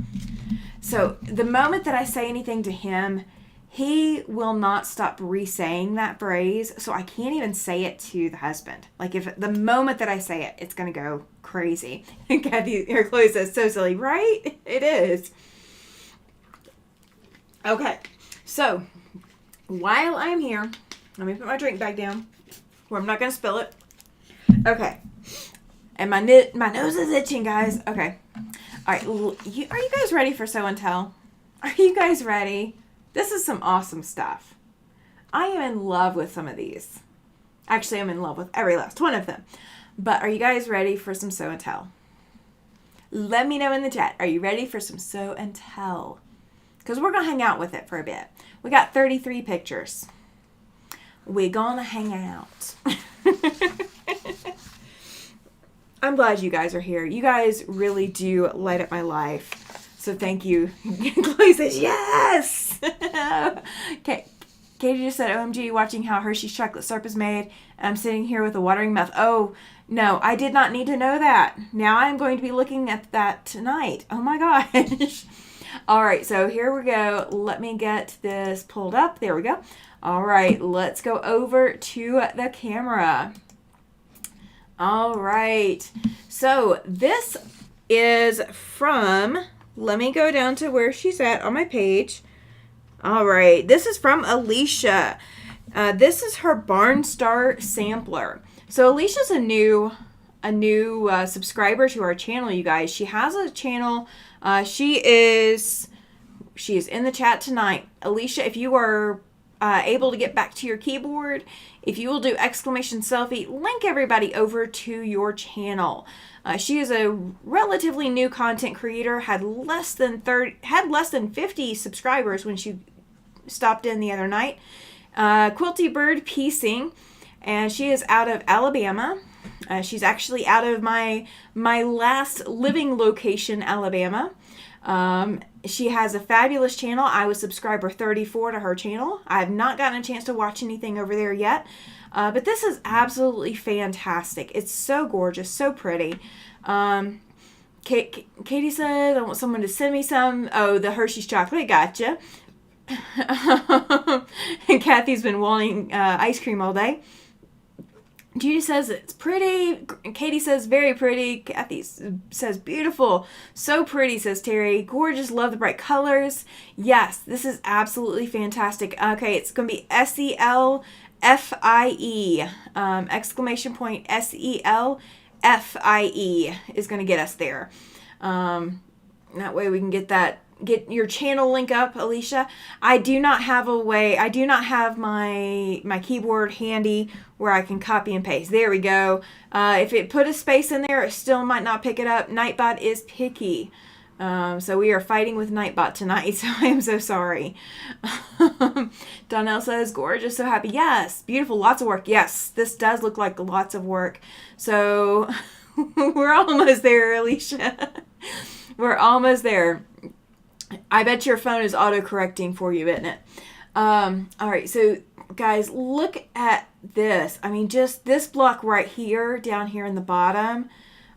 So the moment that I say anything to him, he will not stop re-saying that phrase. So I can't even say it to the husband. Like if the moment that I say it, it's going to go crazy. Kathy, your clothes is so silly, right? It is. Okay. So while I'm here, let me put my drink back down where I'm not going to spill it. Okay. And my nose is itching, guys. Okay. All right. Are you guys ready for show and tell? Are you guys ready? This is some awesome stuff. I am in love with some of these. Actually, I'm in love with every last one of them. But are you guys ready for some show and tell? Let me know in the chat. Are you ready for some show and tell? Because we're going to hang out with it for a bit. We got 33 pictures. We're going to hang out. I'm glad you guys are here. You guys really do light up my life. So thank you. Chloe says, yes! Okay. Katie just said, OMG, watching how Hershey's chocolate syrup is made. And I'm sitting here with a watering mouth. Oh, no, I did not need to know that. Now I'm going to be looking at that tonight. Oh my gosh. All right, so here we go. Let me get this pulled up. There we go. All right, let's go over to the camera. All right. So this is from... Let me go down to where she's at on my page. All right. This is from Alicia. This is her Barnstar sampler. So Alicia's a new subscriber to our channel, you guys. She has a channel. She is in the chat tonight. Alicia, if you are able to get back to your keyboard, if you will do exclamation selfie, link everybody over to your channel. She is a relatively new content creator, had less than 50 subscribers when she stopped in the other night. Quilty Bird Piecing, and she is out of Alabama. She's actually out of my last living location, Alabama. She has a fabulous channel. I was subscriber 34 to her channel. I have not gotten a chance to watch anything over there yet. But this is absolutely fantastic. It's so gorgeous, so pretty. Katie said, I want someone to send me some. Oh, the Hershey's chocolate. Gotcha. And Kathy's been wanting ice cream all day. Judy says it's pretty. Katie says very pretty. Kathy says beautiful. So pretty, says Terry. Gorgeous. Love the bright colors. Yes, this is absolutely fantastic. Okay, it's going to be SELFIE. Exclamation point SELFIE is going to get us there. That way we can get your channel link up, Alicia. I do not have my keyboard handy where I can copy and paste. There we go. If it put a space in there, it still might not pick it up. Nightbot is picky. So we are fighting with Nightbot tonight, so I am so sorry. Donnell says, gorgeous, so happy. Yes, beautiful, lots of work. Yes, this does look like lots of work. So we're almost there, Alicia. We're almost there. I bet your phone is auto-correcting for you, isn't it? All right, so guys, look at this. I mean, just this block right here, down here in the bottom.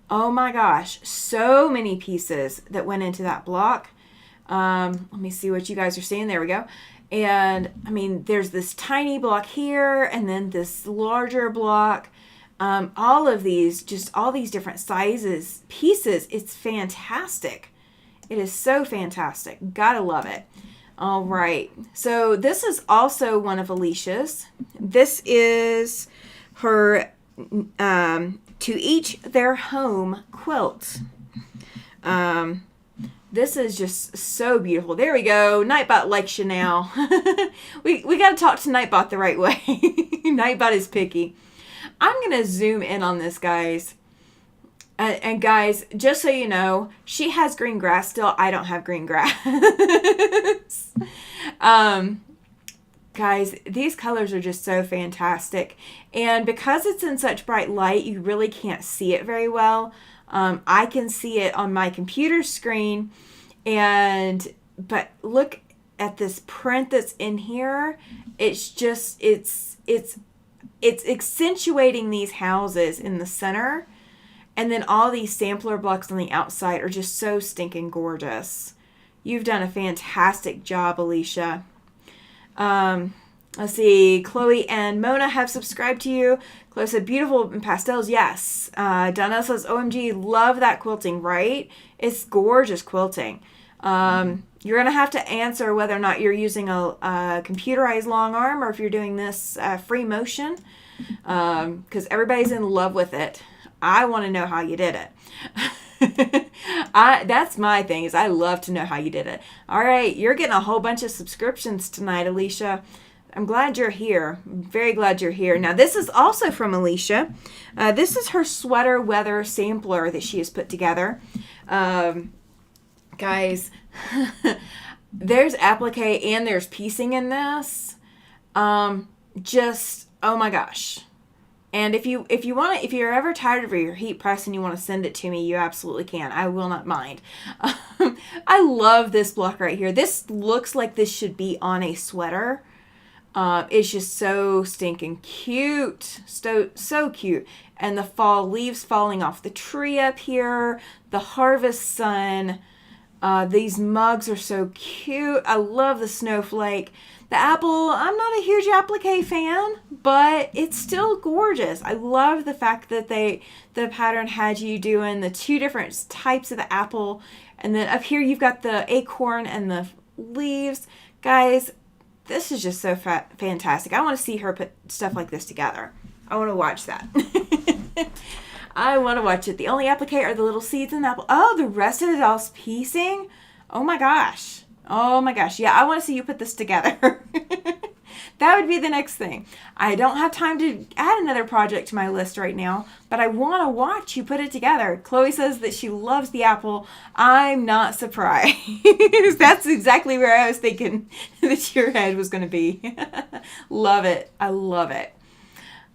Oh my gosh, so many pieces that went into that block. Let me see what you guys are seeing. There we go. And I mean, there's this tiny block here, and then this larger block. All of these, just all these different sizes, pieces. It's fantastic. It is so fantastic. Gotta love it. All right. So this is also one of Alicia's. This is her To Each Their Home quilt. This is just so beautiful. There we go. Nightbot likes you now. we got to talk to Nightbot the right way. Nightbot is picky. I'm going to zoom in on this, guys. And guys, just so you know, she has green grass still. I don't have green grass. Guys, these colors are just so fantastic. And because it's in such bright light, you really can't see it very well. I can see it on my computer screen. But look at this print that's in here. It's just, it's accentuating these houses in the center. And then all these sampler blocks on the outside are just so stinking gorgeous. You've done a fantastic job, Alicia. Let's see. Chloe and Mona have subscribed to you. Chloe said, beautiful in pastels. Yes. Donna says, OMG, love that quilting, right? It's gorgeous quilting. You're going to have to answer whether or not you're using a computerized long arm or if you're doing this free motion. Because everybody's in love with it. I want to know how you did it. That's my thing, is I love to know how you did it. All right, you're getting a whole bunch of subscriptions tonight, Alicia. I'm glad you're here. I'm very glad you're here. Now, this is also from Alicia. This is her sweater weather sampler that she has put together. Guys, there's applique and there's piecing in this. Just, oh my gosh. And if you're ever tired of your heat press and you want to send it to me, you absolutely can. I will not mind. I love this block right here. This looks like this should be on a sweater. It's just so stinking cute. So cute. And the fall leaves falling off the tree up here. The harvest sun. These mugs are so cute. I love the snowflake. The apple, I'm not a huge applique fan, but it's still gorgeous. I love the fact that the pattern had you doing the two different types of the apple. And then up here you've got the acorn and the leaves. Guys, this is just so fantastic. I want to see her put stuff like this together. I want to watch that. I want to watch it. The only applique are the little seeds in the apple. Oh, the rest of it all's piecing? Oh my gosh. Oh my gosh. Yeah, I want to see you put this together. That would be the next thing. I don't have time to add another project to my list right now, but I want to watch you put it together. Chloe says that she loves the apple. I'm not surprised. That's exactly where I was thinking that your head was going to be. Love it. I love it.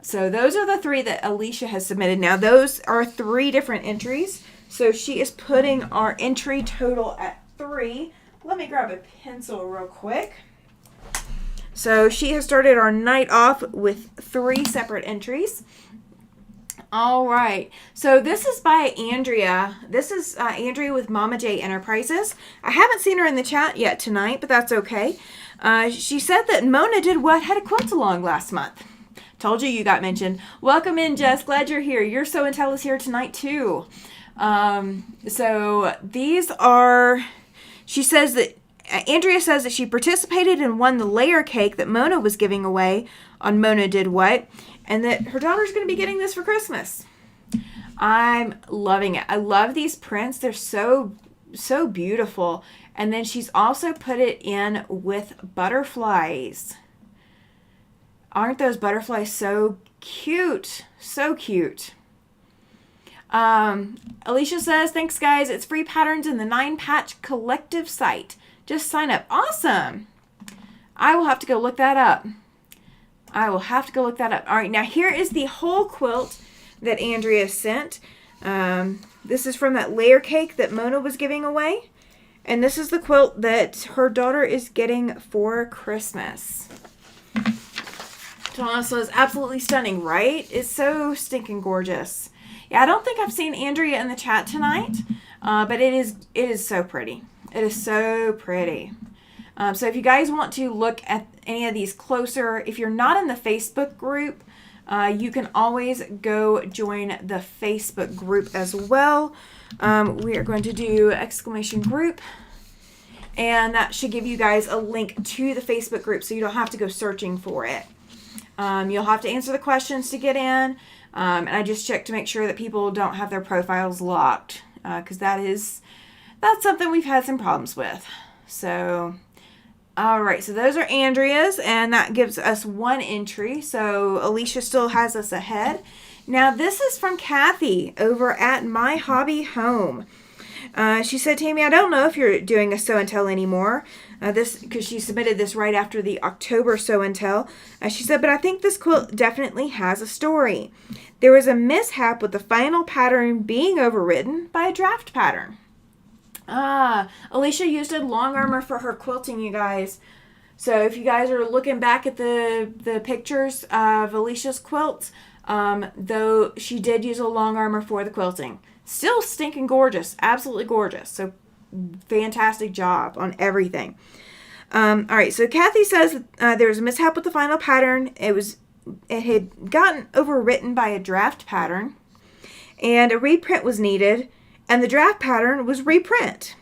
So those are the three that Alicia has submitted. Now, those are 3 different entries. So she is putting our entry total at 3. Let me grab a pencil real quick. So she has started our night off with 3 separate entries. All right. So this is by Andrea. This is Andrea with Mama J Enterprises. I haven't seen her in the chat yet tonight, but that's okay. She said that Mona did what? Had a quilt along last month. Told you got mentioned. Welcome in, Jess. Glad you're here. Your Sew and Tell is here tonight, too. So these are, she says that, Andrea says that she participated and won the layer cake that Mona was giving away on Mona Did What, and that her daughter's going to be getting this for Christmas. I'm loving it. I love these prints. They're so beautiful. And then she's also put it in with butterflies. Aren't those butterflies so cute? So cute. Alicia says, thanks guys. It's free patterns in the 9-Patch Collective site. Just sign up. Awesome. I will have to go look that up. All right, now here is the whole quilt that Andrea sent. This is from that layer cake that Mona was giving away. And this is the quilt that her daughter is getting for Christmas. Donna says, absolutely stunning, right? It's so stinking gorgeous. Yeah, I don't think I've seen Andrea in the chat tonight, but it is so pretty. It is so pretty. So if you guys want to look at any of these closer, if you're not in the Facebook group, you can always go join the Facebook group as well. We are going to do !group, and that should give you guys a link to the Facebook group so you don't have to go searching for it. You'll have to answer the questions to get in, and I just check to make sure that people don't have their profiles locked, because that's something we've had some problems with. So, all right, so those are Andrea's, and that gives us one entry. So Alicia still has us ahead. Now this is from Kathy over at My Hobby Home. She said, Tammy, I don't know if you're doing a Sew and Tell anymore. Because she submitted this right after the October Sew and Tell. She said, but I think this quilt definitely has a story. There was a mishap with the final pattern being overridden by a draft pattern. Alicia used a long armor for her quilting, you guys. So if you guys are looking back at the pictures of Alicia's quilts, though she did use a long armor for the quilting. Still stinking gorgeous. Absolutely gorgeous. So fantastic job on everything. All right, so Kathy says there was a mishap with the final pattern. It had gotten overwritten by a draft pattern, and a reprint was needed, and the draft pattern was reprint.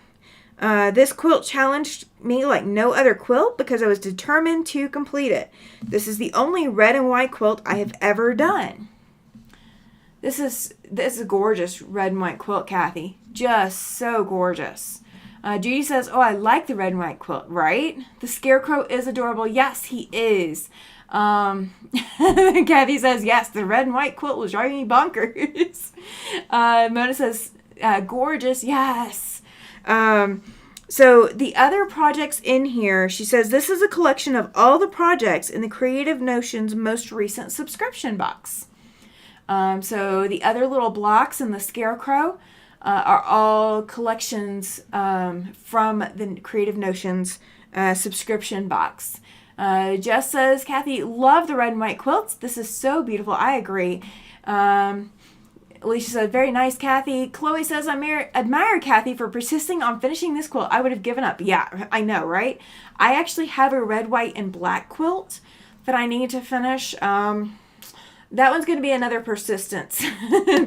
This quilt challenged me like no other quilt because I was determined to complete it. This is the only red and white quilt I have ever done. This is a gorgeous red and white quilt, Kathy. Just so gorgeous. Judy says, oh, I like the red and white quilt, right? The Scarecrow is adorable. Yes, he is. Kathy says, yes, the red and white quilt was driving me bonkers. Mona says, gorgeous, yes. So the other projects in here, she says, this is a collection of all the projects in the Creative Notions most recent subscription box. So the other little blocks in the Scarecrow are all collections from the Creative Notions subscription box. Jess says, Kathy, love the red and white quilts. This is so beautiful. I agree. Alicia said, very nice, Kathy. Chloe says, I admire Kathy for persisting on finishing this quilt. I would have given up. Yeah, I know, right? I actually have a red, white, and black quilt that I need to finish. That one's going to be another persistence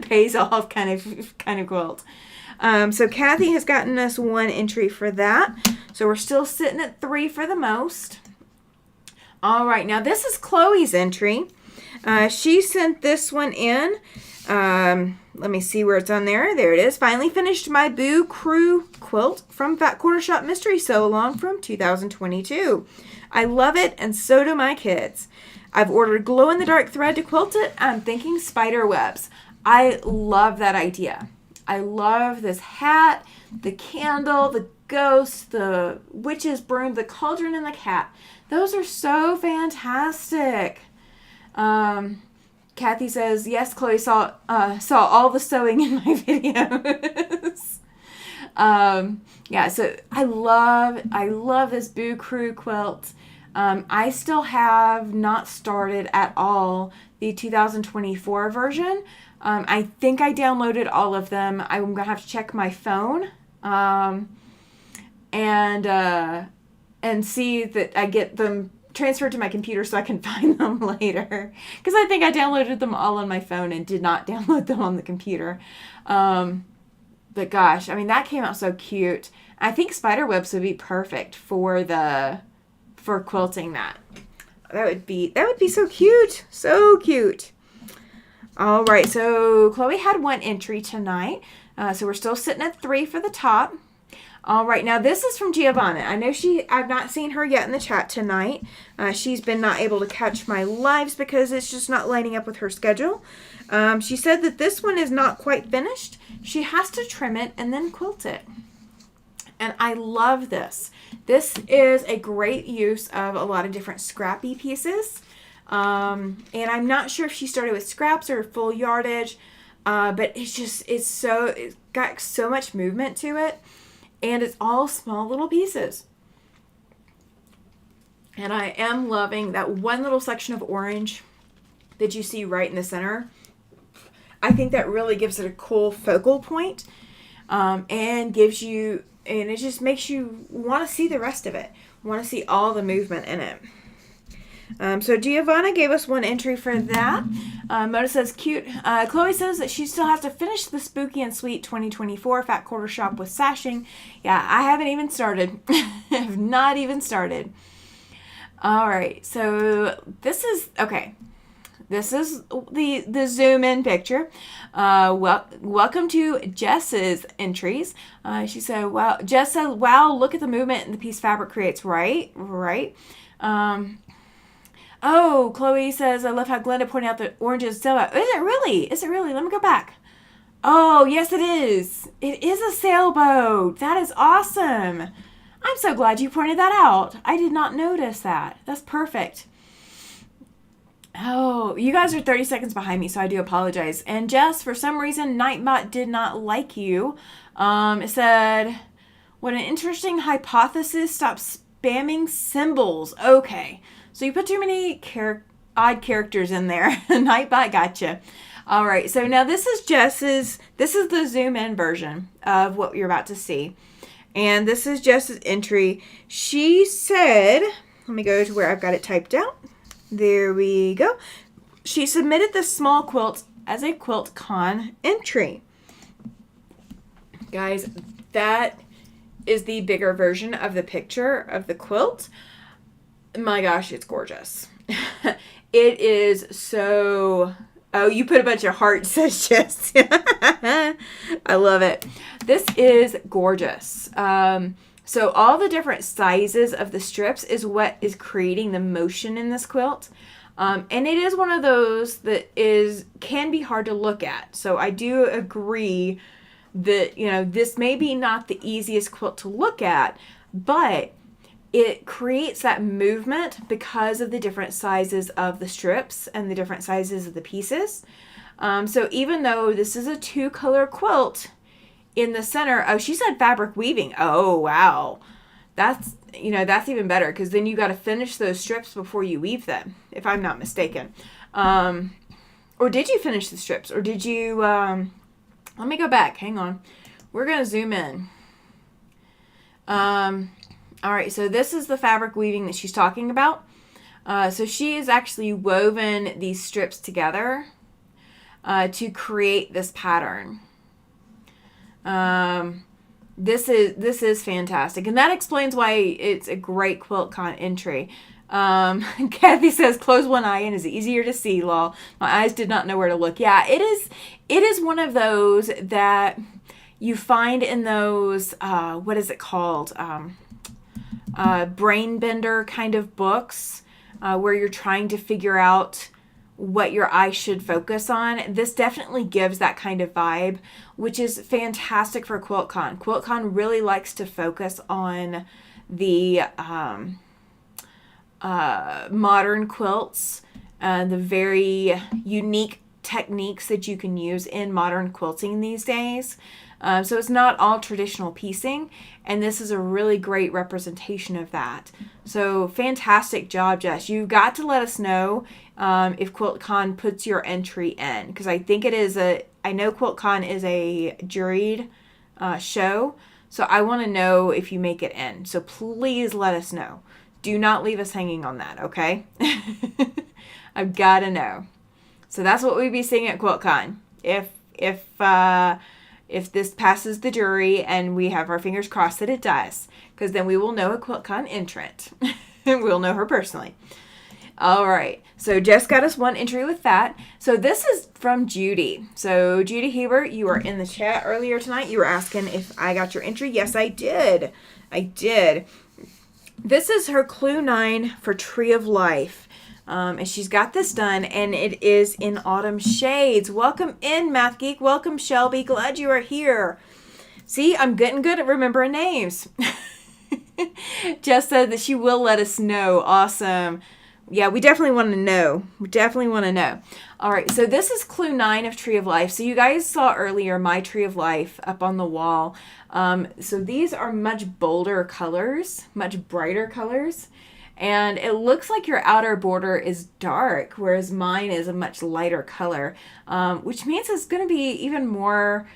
pays off kind of quilt. So Kathy has gotten us one entry for that. So we're still sitting at 3 for the most. All right, now this is Chloe's entry. She sent this one in. Let me see where it's on there. There it is. Finally finished my Boo Crew quilt from Fat Quarter Shop Mystery Sew Along from 2022. I love it, and so do my kids. I've ordered glow-in-the-dark thread to quilt it. I'm thinking spider webs. I love that idea. I love this hat, the candle, the ghost, the witch's broom, the cauldron, and the cat. Those are so fantastic. Kathy says, yes, Chloe saw all the sewing in my videos. Yeah, so I love this Boo Crew quilt. I still have not started at all the 2024 version. I think I downloaded all of them. I'm going to have to check my phone and see that I get them transferred to my computer so I can find them later. Because I think I downloaded them all on my phone and did not download them on the computer. But gosh, I mean, that came out so cute. I think spider webs would be perfect for quilting that. That would be so cute. So cute. All right, so Chloe had one entry tonight. So we're still sitting at 3 for the top. All right, now this is from Giovanna. I know I've not seen her yet in the chat tonight. She's been not able to catch my lives because it's just not lining up with her schedule. She said that this one is not quite finished. She has to trim it and then quilt it. And I love this. This is a great use of a lot of different scrappy pieces. And I'm not sure if she started with scraps or full yardage, but it's got so much movement to it. And it's all small little pieces. And I am loving that one little section of orange that you see right in the center. I think that really gives it a cool focal point, and it just makes you want to see the rest of it. Want to see all the movement in it. So Giovanna gave us one entry for that. Mona says, cute. Chloe says that she still has to finish the Spooky and Sweet 2024 Fat Quarter Shop with sashing. Yeah, I haven't even started. I've not even started. All right, so this is, okay. This is the zoom in picture. Welcome to Jess's entries. She said, wow, Jess said, wow, look at the movement and the piece fabric creates, right? Oh, Chloe says, I love how Glenda pointed out that orange is sailboat. Is it really? Let me go back. Oh, yes, it is. It is a sailboat. That is awesome. I'm so glad you pointed that out. I did not notice that. That's perfect. Oh, you guys are 30 seconds behind me, so I do apologize. And Jess, for some reason, Nightbot did not like you. It said, what an interesting hypothesis. Stop spamming symbols. Okay. So you put too many odd characters in there. Nightbot gotcha. All right. So now this is the zoom in version of what you're about to see. And this is Jess's entry. She said, let me go to where I've got it typed out. There we go. She submitted the small quilt as a QuiltCon entry. Guys, that is the bigger version of the picture of the quilt. My gosh, it's gorgeous. It is so... Oh, you put a bunch of hearts, says Jess. I love it. This is gorgeous. So all the different sizes of the strips is what is creating the motion in this quilt. And it is one of those that can be hard to look at. So I do agree that, this may be not the easiest quilt to look at, but it creates that movement because of the different sizes of the strips and the different sizes of the pieces. So even though this is a 2-color quilt, in the center, oh, she said fabric weaving. Oh, wow. That's even better because then you got to finish those strips before you weave them, if I'm not mistaken. Or did you finish the strips? Or did you, let me go back. Hang on. We're going to zoom in. All right, so this is the fabric weaving that she's talking about. So she has actually woven these strips together to create this pattern. This is fantastic, and that explains why it's a great QuiltCon entry. Kathy says, close one eye and is easier to see, lol. My eyes did not know where to look. Yeah, it is one of those that you find in those, what is it called? Brain bender kind of books, where you're trying to figure out what your eye should focus on. This definitely gives that kind of vibe, which is fantastic for QuiltCon. QuiltCon really likes to focus on the modern quilts, the very unique techniques that you can use in modern quilting these days. So it's not all traditional piecing, and this is a really great representation of that. So fantastic job, Jess. You've got to let us know if QuiltCon puts your entry in, because I think I know QuiltCon is a juried show, so I want to know if you make it in. So please let us know. Do not leave us hanging on that, okay? I've got to know. So that's what we'd be seeing at QuiltCon. If this passes the jury, and we have our fingers crossed that it does, because then we will know a QuiltCon entrant. We'll know her personally. All right. So Jess got us one entry with that. So this is from Judy. So Judy Hebert, you were in the chat earlier tonight. You were asking if I got your entry. Yes, I did. I did. This is her Clue 9 for Tree of Life. And she's got this done, and it is in Autumn Shades. Welcome in, Math Geek. Welcome, Shelby. Glad you are here. See, I'm getting good at remembering names. Jess said that she will let us know. Awesome. Yeah, we definitely want to know. We definitely want to know. All right, so this is Clue 9 of Tree of Life. So you guys saw earlier my Tree of Life up on the wall. So these are much bolder colors, much brighter colors. And it looks like your outer border is dark, whereas mine is a much lighter color, which means it's going to be even more,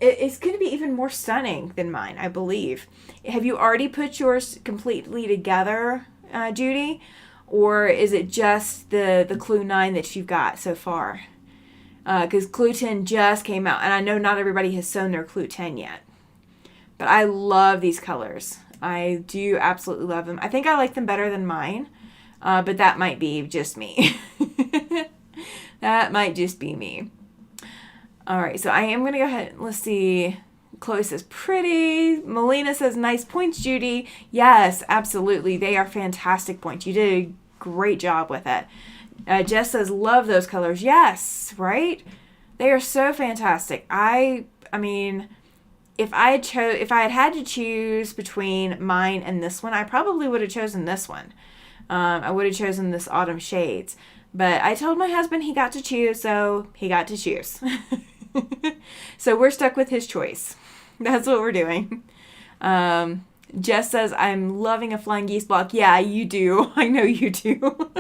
it's going to be even more stunning than mine, I believe. Have you already put yours completely together, Judy? Or is it just the Clue 9 that you've got so far? Because Clue 10 just came out, and I know not everybody has sewn their Clue 10 yet. But I love these colors. I do absolutely love them. I think I like them better than mine, but that might be just me. That might just be me. All right, so I am going to go ahead. Let's see. Chloe says, pretty. Melina says, nice points, Judy. Yes, absolutely. They are fantastic points. You did a great job with it. Jess says, love those colors. Yes, right? They are so fantastic. I mean, if I had to choose between mine and this one, I probably would have chosen this one. I would have chosen this Autumn Shades. But I told my husband he got to choose, so he got to choose. So we're stuck with his choice. That's what we're doing. Jess says, I'm loving a flying geese block. Yeah, you do. I know you do.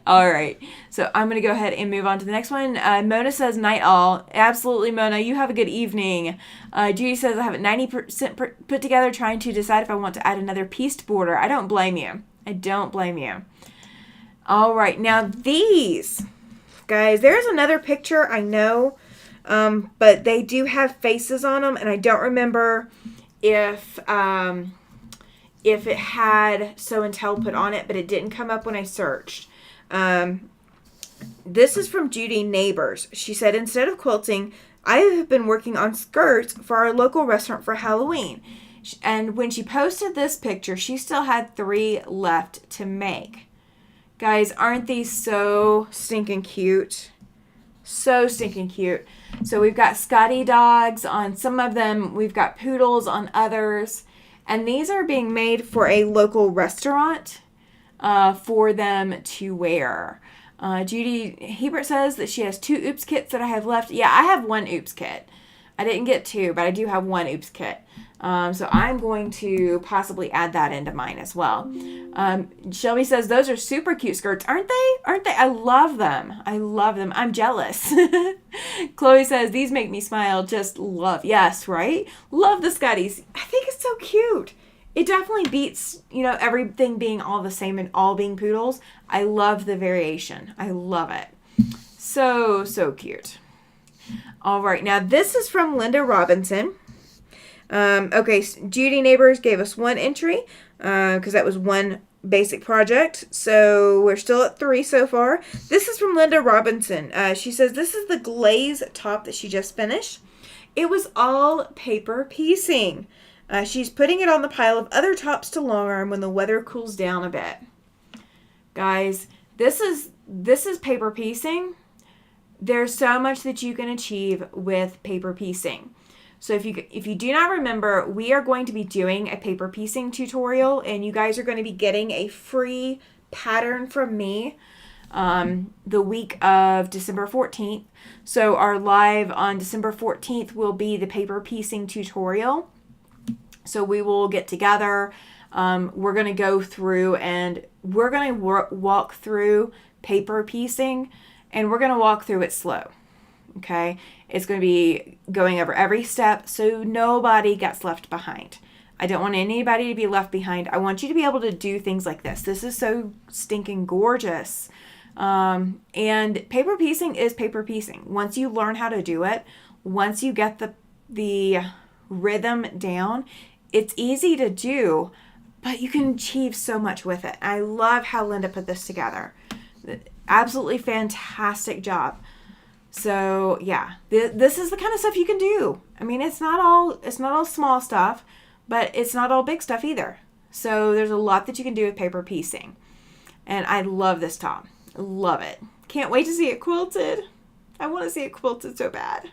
All right. So I'm going to go ahead and move on to the next one. Mona says, night all. Absolutely, Mona. You have a good evening. Judy says, I have it 90% put together trying to decide if I want to add another pieced border. I don't blame you. I don't blame you. All right. Now these, guys, there's another picture, I know, but they do have faces on them, and I don't remember if it had Sew and Tell put on it, but it didn't come up when I searched. This is from Judy Neighbors. She said, instead of quilting, I have been working on skirts for our local restaurant for Halloween. And when she posted this picture, she still had 3 left to make. Guys, aren't these so stinking cute? So stinking cute. So we've got Scotty dogs on some of them. We've got poodles on others. And these are being made for a local restaurant for them to wear. Judy Hebert says that she has 2 Oops kits that I have left. Yeah, I have 1 Oops kit. I didn't get 2, but I do have 1 Oops kit. So I'm going to possibly add that into mine as well. Shelby says, those are super cute skirts, aren't they? Aren't they? I love them. I love them. I'm jealous. Chloe says, these make me smile. Just love. Yes, right? Love the Scotties. I think it's so cute. It definitely beats, everything being all the same and all being poodles. I love the variation. I love it. So, so cute. All right. Now, this is from Linda Robinson. Okay, Judy Neighbors gave us 1 entry because that was 1 basic project. So we're still at 3 so far. This is from Linda Robinson. She says this is the glaze top that she just finished. It was all paper piecing. She's putting it on the pile of other tops to long arm when the weather cools down a bit. Guys, this is paper piecing. There's so much that you can achieve with paper piecing. So if you do not remember, we are going to be doing a paper piecing tutorial, and you guys are going to be getting a free pattern from me the week of December 14th. So our live on December 14th will be the paper piecing tutorial. So we will get together. We're going to go through and we're going to walk through paper piecing, and we're going to walk through it slow. Okay? It's going to be going over every step so nobody gets left behind. I don't want anybody to be left behind. I want you to be able to do things like this. This is so stinking gorgeous. And paper piecing is paper piecing. Once you learn how to do it, once you get the rhythm down, it's easy to do, but you can achieve so much with it. I love how Linda put this together. Absolutely fantastic job. So yeah, this is the kind of stuff you can do. I mean, it's not all small stuff, but it's not all big stuff either. So there's a lot that you can do with paper piecing. And I love this top. Love it. Can't wait to see it quilted. I want to see it quilted so bad.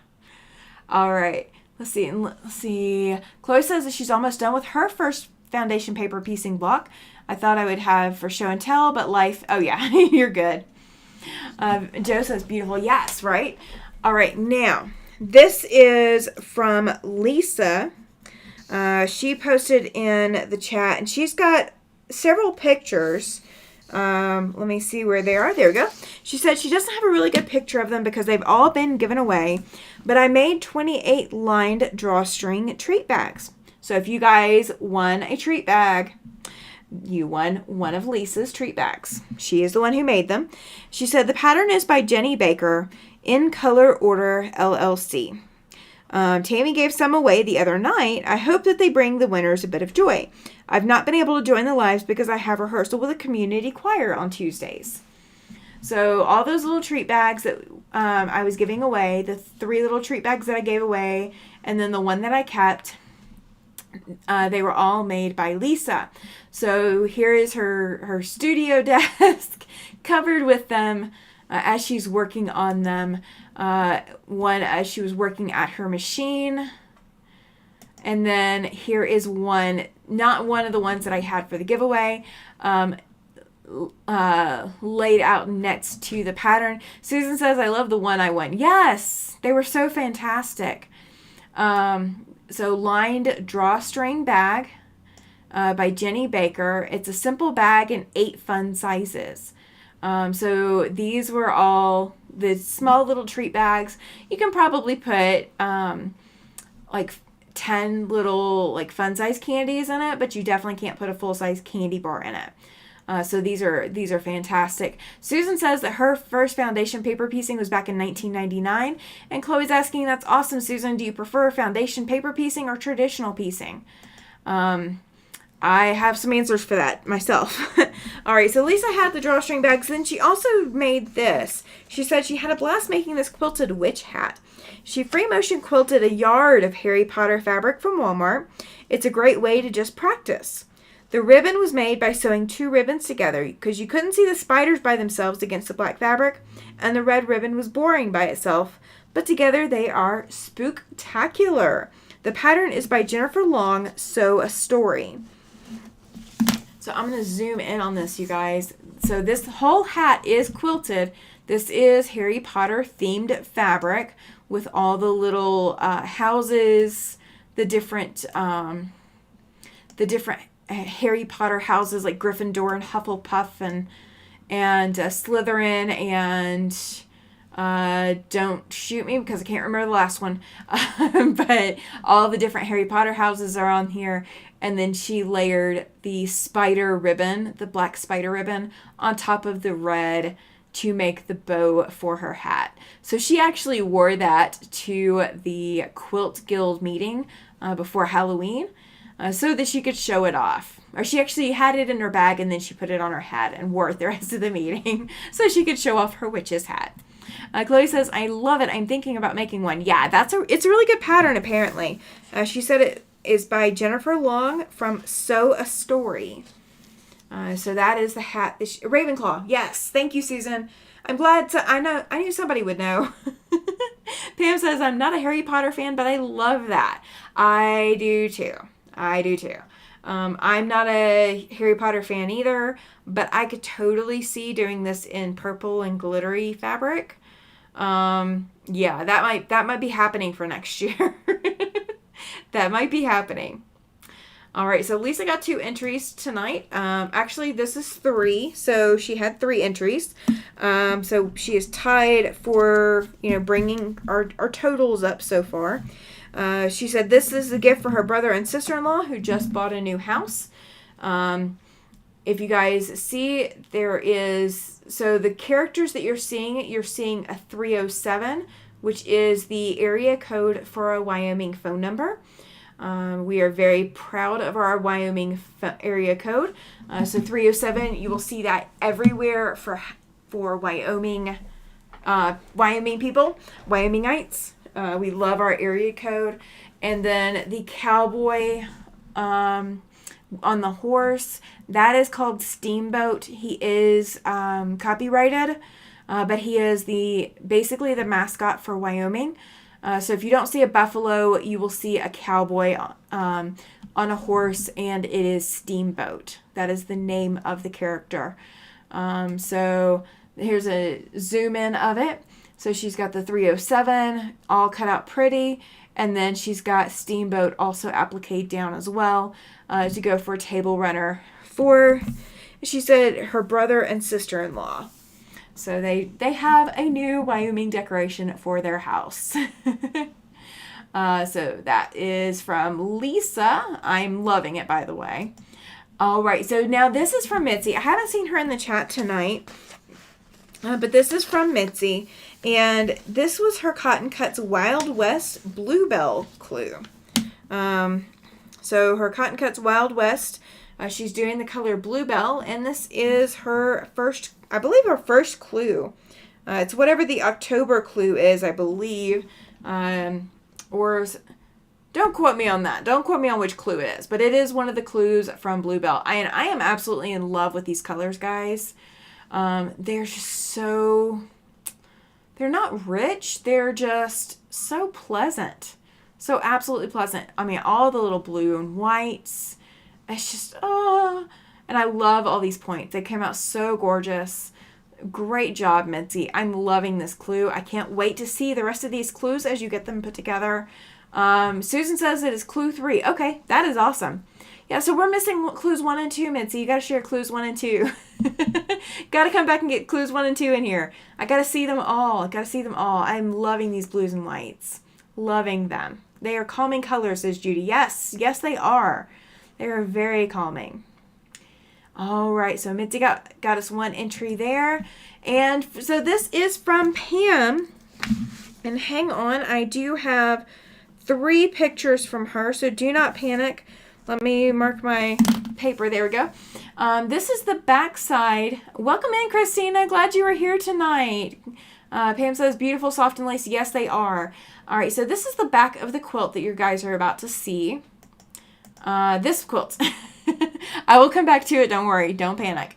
All right. Let's see. Chloe says that she's almost done with her first foundation paper piecing block. I thought I would have for show and tell, but life. Oh yeah, you're good. Joe says beautiful. Yes, right? All right. Now, this is from Lisa. She posted in the chat, and she's got several pictures. Let me see where they are. There we go. She said she doesn't have a really good picture of them because they've all been given away, but I made 28 lined drawstring treat bags. So if you guys won a treat bag, you won one of Lisa's treat bags. She is the one who made them. She said the pattern is by Jenny Baker in Color Order LLC. Tammy gave some away the other night. I hope that they bring the winners a bit of joy. I've not been able to join the lives because I have rehearsal with a community choir on Tuesdays. So all those little treat bags that I was giving away, the 3 little treat bags that I gave away, and then the one that I kept, they were all made by Lisa. So here is her studio desk covered with them as she's working on them. One as she was working at her machine. And then here is one, not one of the ones that I had for the giveaway, laid out next to the pattern. Susan says, I love the one I won. Yes, they were so fantastic. So lined drawstring bag by Jenny Baker. It's a simple bag in 8 fun sizes. So these were all the small little treat bags. You can probably put like 10 little like fun size candies in it, but you definitely can't put a full size candy bar in it. So these are fantastic. Susan says that her first foundation paper piecing was back in 1999. And Chloe's asking, that's awesome, Susan. Do you prefer foundation paper piecing or traditional piecing? I have some answers for that myself. All right, so Lisa had the drawstring bags. Then she also made this. She said she had a blast making this quilted witch hat. She free motion quilted a yard of Harry Potter fabric from Walmart. It's a great way to just practice. The ribbon was made by sewing 2 ribbons together because you couldn't see the spiders by themselves against the black fabric, and the red ribbon was boring by itself, but together they are spooktacular. The pattern is by Jennifer Long, Sew a Story. So I'm going to zoom in on this, you guys. So this whole hat is quilted. This is Harry Potter themed fabric with all the little houses, the different Harry Potter houses like Gryffindor and Hufflepuff and Slytherin and don't shoot me because I can't remember the last one. But all the different Harry Potter houses are on here. And then she layered the spider ribbon, the black spider ribbon, on top of the red to make the bow for her hat. So she actually wore that to the Quilt Guild meeting before Halloween so that she could show it off. Or she actually had it in her bag and then she put it on her hat and wore it the rest of the meeting so she could show off her witch's hat. Chloe says, I love it. I'm thinking about making one. Yeah, it's a really good pattern apparently. She said it is by Jennifer Long from Sew a Story. So that is the hat. Ravenclaw. Yes. Thank you, Susan. I'm glad I knew somebody would know. Pam says, I'm not a Harry Potter fan, but I love that. I do too. I'm not a Harry Potter fan either, but I could totally see doing this in purple and glittery fabric. Yeah, that might be happening for next year. That might be happening. All right, so Lisa got 2 entries tonight. Actually, this is 3, so she had 3 entries. So she is tied for, bringing our totals up so far. She said this is a gift for her brother and sister-in-law who just bought a new house. If you guys see, so the characters that you're seeing a 307, which is the area code for a Wyoming phone number. We are very proud of our Wyoming area code. So 307, you will see that everywhere for Wyoming people, Wyomingites. We love our area code. And then the cowboy on the horse, that is called Steamboat. He is copyrighted, but he is basically the mascot for Wyoming. So if you don't see a buffalo, you will see a cowboy on a horse, and it is Steamboat. That is the name of the character. So here's a zoom in of it. So she's got the 307 all cut out pretty, and then she's got Steamboat also appliqued down as well to go for table runner for, she said, her brother and sister-in-law. So they have a new Wyoming decoration for their house. So that is from Lisa. I'm loving it, by the way. All right, so now this is from Mitzi. I haven't seen her in the chat tonight, but this is from Mitzi. And this was her Cotton Cuts Wild West Bluebell clue. So her Cotton Cuts Wild West, she's doing the color Bluebell, and this is her first, I believe, her first clue. It's whatever the October clue is, I believe. Or don't quote me on that. Don't quote me on which clue it is, but it is one of the clues from Bluebell. I am absolutely in love with these colors, guys. They're just so, they're not rich. They're just so pleasant. So absolutely pleasant. I mean, all the little blue and whites. It's just, and I love all these points. They came out so gorgeous. Great job, Mitzi. I'm loving this clue. I can't wait to see the rest of these clues as you get them put together. Susan says it is clue 3. Okay, that is awesome. Yeah, so we're missing clues 1 and 2, Mitzi. You got to share clues 1 and 2. Got to come back and get clues 1 and 2 in here. I got to see them all. I'm loving these blues and whites. Loving them. They are calming colors, says Judy. Yes, they are. They are very calming. All right, so Mitzi got us 1 entry there. And so this is from Pam. And hang on, I do have 3 pictures from her, so do not panic. Let me mark my paper. There we go. This is the back side. Welcome in, Christina. Glad you were here tonight. Pam says, beautiful, soft, and lacy. Yes, they are. All right, so this is the back of the quilt that you guys are about to see. This quilt. I will come back to it. Don't worry. Don't panic.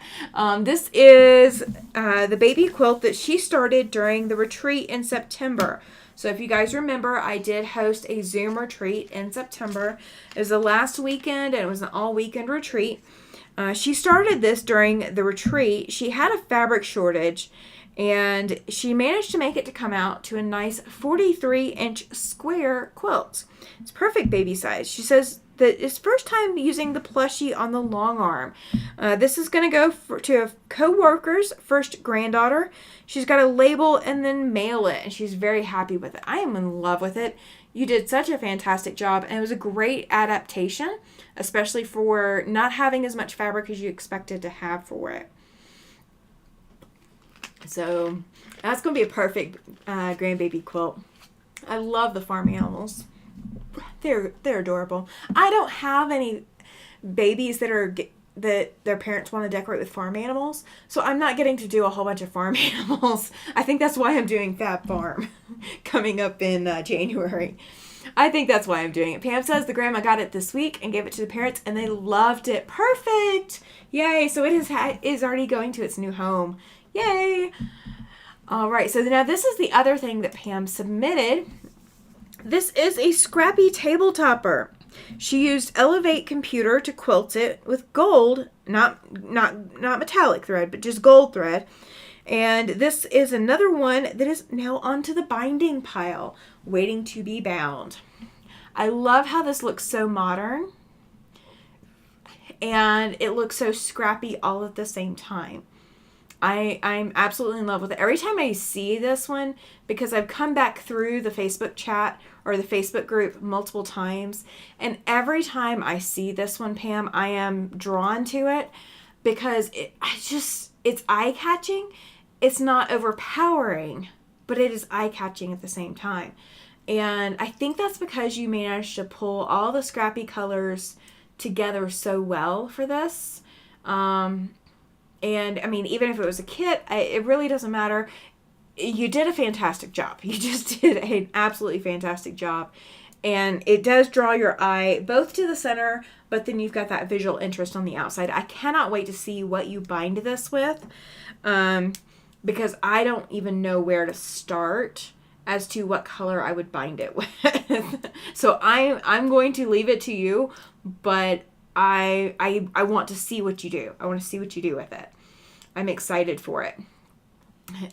This is the baby quilt that she started during the retreat in September. So if you guys remember, I did host a Zoom retreat in September. It was the last weekend, and it was an all-weekend retreat. She started this during the retreat. She had a fabric shortage, and she managed to make it to come out to a nice 43-inch square quilt. It's perfect baby size. She says that it's first time using the plushie on the long arm. This is going to go to a co-worker's first granddaughter. She's got to label and then mail it, and she's very happy with it. I am in love with it. You did such a fantastic job, and it was a great adaptation, especially for not having as much fabric as you expected to have for it. So that's going to be a perfect grandbaby quilt. I love the farm animals. They're adorable. I don't have any babies that their parents want to decorate with farm animals, so I'm not getting to do a whole bunch of farm animals. I think that's why I'm doing Fab Farm coming up in January. I think that's why I'm doing it. Pam says the grandma got it this week and gave it to the parents, and they loved it. Perfect! Yay! So it is already going to its new home. Yay! All right, so now this is the other thing that Pam submitted. This is a scrappy table topper. She used Elevate Computer to quilt it with gold, not metallic thread, but just gold thread. And this is another one that is now onto the binding pile, waiting to be bound. I love how this looks so modern. and it looks so scrappy all at the same time. I'm absolutely in love with it. Every time I see this one, because I've come back through the Facebook chat or the Facebook group multiple times, and every time I see this one, Pam, I am drawn to it because it's eye-catching. It's not overpowering, but it is eye-catching at the same time. And I think that's because you managed to pull all the scrappy colors together so well for this. And I mean, even if it was a kit, it really doesn't matter. You did a fantastic job. You just did an absolutely fantastic job. And it does draw your eye both to the center, but then you've got that visual interest on the outside. I cannot wait to see what you bind this with, because I don't even know where to start as to what color I would bind it with. So I'm going to leave it to you, but I want to see what you do. I want to see what you do with it. I'm excited for it.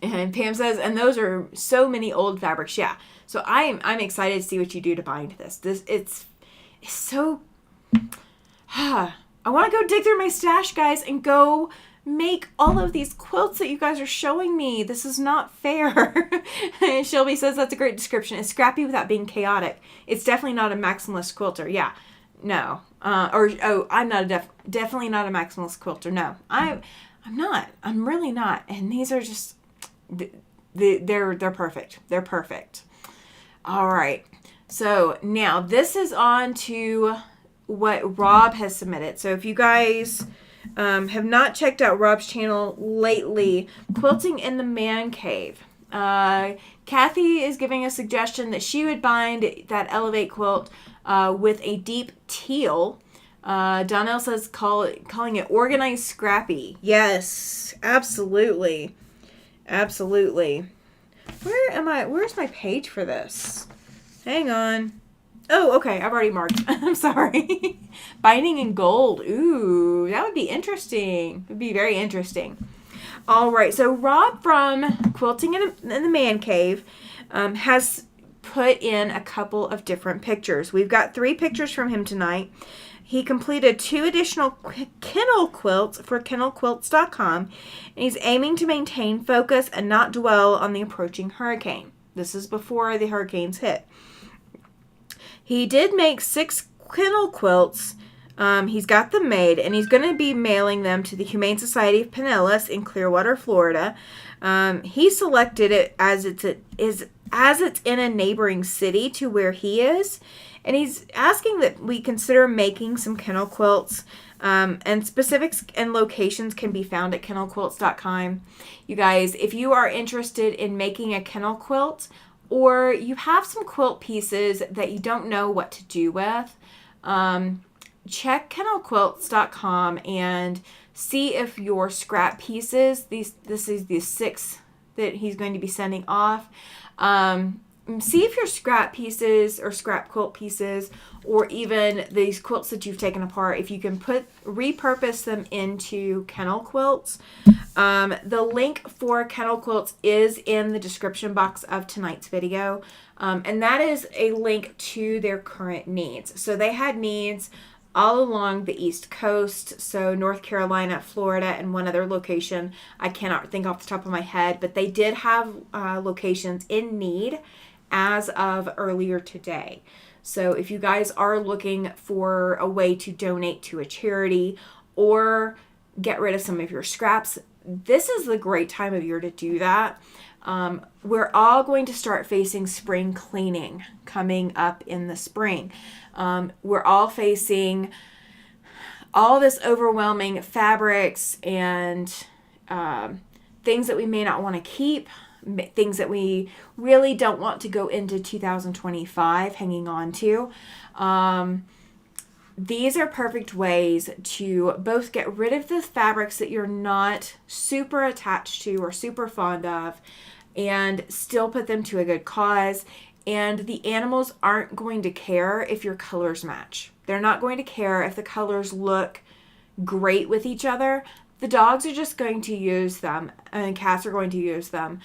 And Pam says, and those are so many old fabrics. Yeah. So I'm excited to see what you do to bind this. It's so, I want to go dig through my stash, guys, and go make all of these quilts that you guys are showing me. This is not fair. And Shelby says that's a great description. It's scrappy without being chaotic. It's definitely not a maximalist quilter. Yeah. No. I'm not definitely not a maximalist quilter. No. I'm not. I'm really not. And these are just, they're perfect. They're perfect. All right. So now this is on to what Rob has submitted. So if you guys have not checked out Rob's channel lately, Quilting in the Man Cave. Kathy is giving a suggestion that she would bind that Elevate quilt with a deep teal. Donnell says calling it organized scrappy. Yes, absolutely. Absolutely. Where's my page for this? Hang on. Oh, okay. I've already marked. I'm sorry. Binding in gold. Ooh, that would be interesting. It would be very interesting. All right. So Rob from Quilting in the Man Cave has put in a couple of different pictures. We've got 3 pictures from him tonight. He completed 2 additional kennel quilts for kennelquilts.com, and he's aiming to maintain focus and not dwell on the approaching hurricane. This is before the hurricanes hit. He did make 6 kennel quilts. He's got them made, and he's going to be mailing them to the Humane Society of Pinellas in Clearwater, Florida. He selected it as it's in a neighboring city to where he is, and he's asking that we consider making some kennel quilts. And specifics and locations can be found at kennelquilts.com. You guys, if you are interested in making a kennel quilt, or you have some quilt pieces that you don't know what to do with, check kennelquilts.com and see if your scrap pieces, this is the 6 that he's going to be sending off, see if your scrap pieces or scrap quilt pieces, or even these quilts that you've taken apart, if you can repurpose them into kennel quilts. The link for kennel quilts is in the description box of tonight's video. And that is a link to their current needs. So they had needs all along the East Coast, so North Carolina, Florida, and one other location I cannot think off the top of my head, but they did have locations in need as of earlier today. So if you guys are looking for a way to donate to a charity or get rid of some of your scraps, this is the great time of year to do that. We're all going to start facing spring cleaning coming up in the spring. We're all facing all this overwhelming fabrics and things that we may not want to keep, things that we really don't want to go into 2025 hanging on to. These are perfect ways to both get rid of the fabrics that you're not super attached to or super fond of and still put them to a good cause. And the animals aren't going to care if your colors match. They're not going to care if the colors look great with each other. The dogs are just going to use them, and cats are going to use them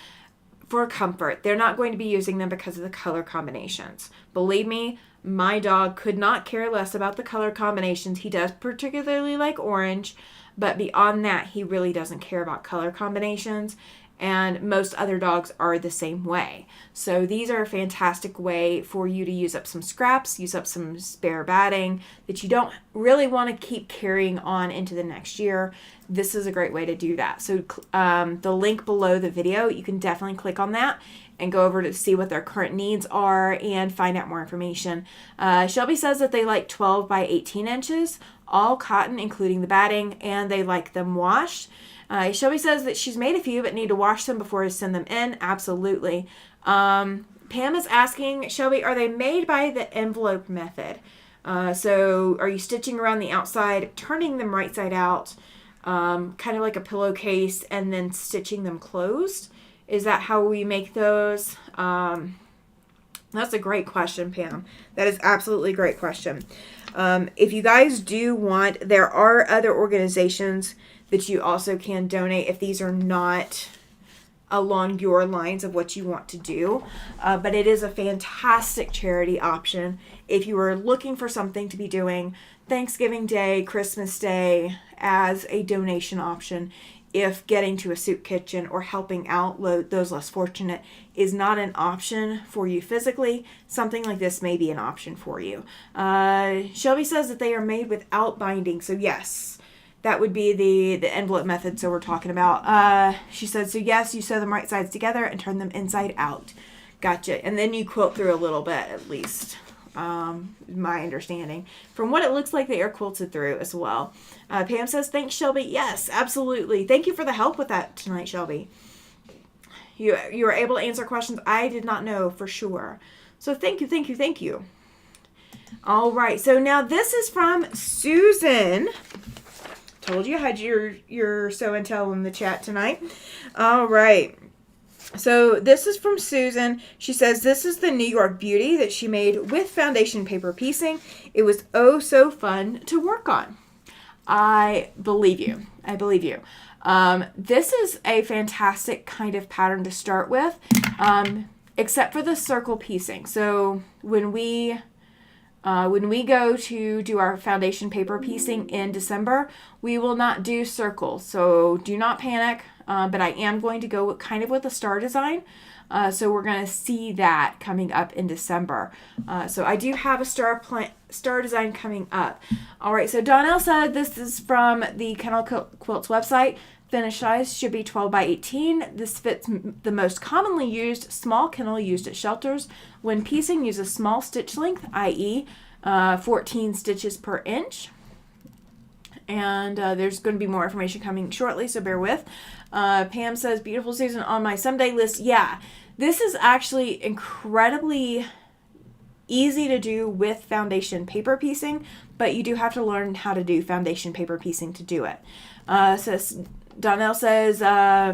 for comfort. They're not going to be using them because of the color combinations. Believe me, my dog could not care less about the color combinations. He does particularly like orange, but beyond that, he really doesn't care about color combinations. And most other dogs are the same way. So these are a fantastic way for you to use up some scraps, use up some spare batting that you don't really want to keep carrying on into the next year. This is a great way to do that. So the link below the video, you can definitely click on that and go over to see what their current needs are and find out more information. Shelby says that they like 12 by 18 inches, all cotton, including the batting, and they like them washed. Shelby says that she's made a few but need to wash them before to send them in. Absolutely. Pam is asking, Shelby, are they made by the envelope method? So are you stitching around the outside, turning them right side out, kind of like a pillowcase, and then stitching them closed? Is that how we make those? That's a great question, Pam. That is absolutely a great question. If you guys do want, there are other organizations that you also can donate if these are not along your lines of what you want to do. But it is a fantastic charity option if you are looking for something to be doing Thanksgiving Day, Christmas Day as a donation option. If getting to a soup kitchen or helping out those less fortunate is not an option for you physically, something like this may be an option for you. Shelby says that they are made without binding. So yes, that would be the envelope method, so we're talking about. She said, so yes, you sew them right sides together and turn them inside out. Gotcha. And then you quilt through a little bit, at least, my understanding. From what it looks like, they are quilted through as well. Pam says, thanks, Shelby. Yes, absolutely. Thank you for the help with that tonight, Shelby. You were able to answer questions I did not know for sure. So thank you. All right, so now this is from Susan. Told you I had your show and tell in the chat tonight. All right. So this is from Susan. She says this is the New York Beauty that she made with foundation paper piecing. It was oh so fun to work on. I believe you. This is a fantastic kind of pattern to start with, except for the circle piecing. So when we go to do our foundation paper piecing in December, we will not do circles. So do not panic, but I am going to go kind of with a star design. So we're going to see that coming up in December. So I do have a star design coming up. All right, so Donnell said this is from the Kennel Quilts website. Finish size should be 12 by 18. This fits the most commonly used small kennel used at shelters. When piecing, use a small stitch length, i.e. 14 stitches per inch. And there's going to be more information coming shortly, so bear with. Pam says, beautiful Susan, on my someday list. Yeah, this is actually incredibly easy to do with foundation paper piecing, but you do have to learn how to do foundation paper piecing to do it. Donnell says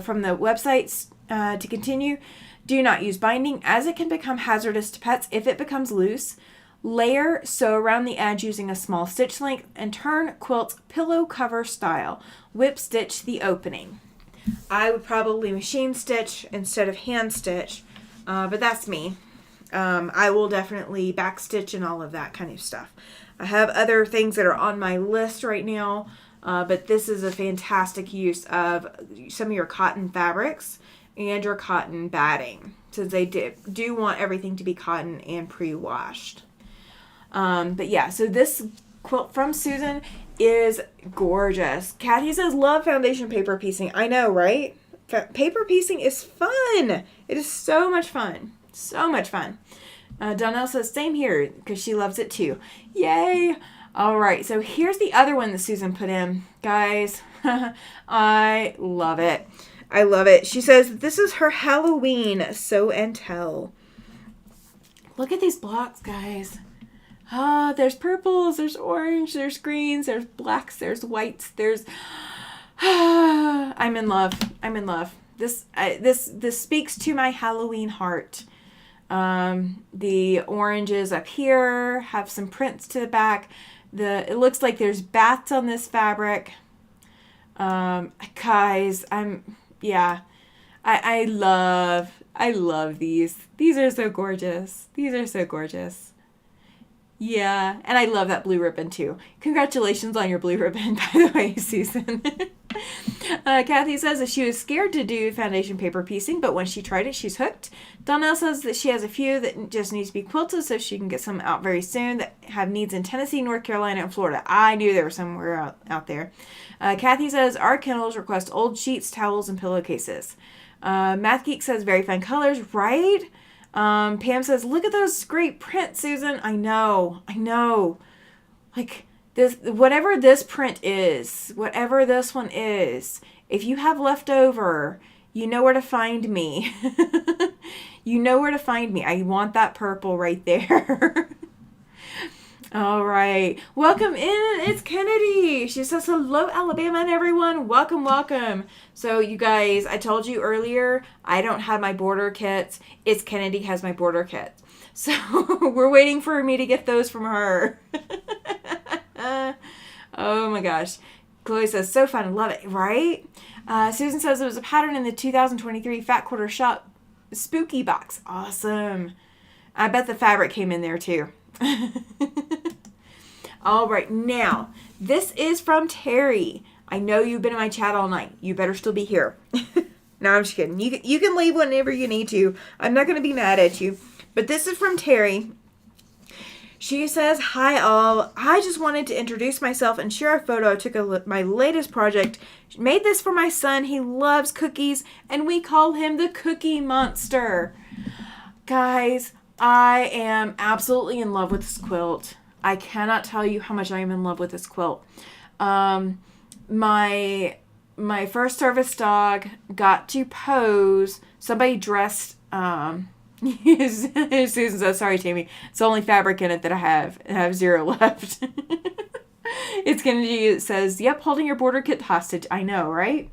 from the website, to continue, do not use binding as it can become hazardous to pets if it becomes loose. Layer, sew around the edge using a small stitch length, and turn quilts pillow cover style. Whip stitch the opening. I would probably machine stitch instead of hand stitch, but that's me. I will definitely back stitch and all of that kind of stuff. I have other things that are on my list right now, but this is a fantastic use of some of your cotton fabrics and your cotton batting, since they do want everything to be cotton and pre-washed. But yeah, so this quilt from Susan is gorgeous. Kathy says, love foundation paper piecing. I know, right? Paper piecing is fun. It is so much fun. So much fun. Donnell says, same here, because she loves it too. Yay! All right, so here's the other one that Susan put in. Guys, I love it. I love it. She says, this is her Halloween sew and tell. Look at these blocks, guys. There's purples, there's orange, there's greens, there's blacks, there's whites, there's... I'm in love. This speaks to my Halloween heart. The oranges up here have some prints to the back. It looks like there's bats on this fabric. Guys, I love these. These are so gorgeous. These are so gorgeous. Yeah, and I love that blue ribbon too. Congratulations on your blue ribbon, by the way, Susan. Kathy says that she was scared to do foundation paper piecing, but when she tried it, she's hooked. Donnell says that she has a few that just needs to be quilted so she can get some out very soon that have needs in Tennessee, North Carolina, and Florida. I knew there were somewhere out there. Kathy says our kennels request old sheets, towels, and pillowcases. Math Geek says very fun colors, right? Pam says, look at those great prints, Susan. I know. Like, this, whatever this print is, whatever this one is, if you have leftover, you know where to find me. You know where to find me. I want that purple right there. All right. Welcome in. It's Kennedy. She says, hello, Alabama and everyone. Welcome, welcome. So, you guys, I told you earlier, I don't have my border kits. It's Kennedy has my border kits. So, we're waiting for me to get those from her. Oh, my gosh. Chloe says, so fun. Love it. Right? Susan says it was a pattern in the 2023 Fat Quarter Shop Spooky Box. Awesome. I bet the fabric came in there, too. All right, now this is from Terry. I know you've been in my chat all night. You better still be here. No, I'm just kidding. You can leave whenever you need to. I'm not going to be mad at you. But this is from Terry. She says, hi all. I just wanted to introduce myself and share a photo I took of my latest project. Made this for my son. He loves cookies, and we call him the Cookie Monster. Guys, I am absolutely in love with this quilt. I cannot tell you how much I am in love with this quilt. My first service dog got to pose. Somebody dressed. Susan says, sorry, Tammy. It's the only fabric in it that I have. I have 0 left. It's Kennedy. It says, yep, holding your border kit hostage. I know, right?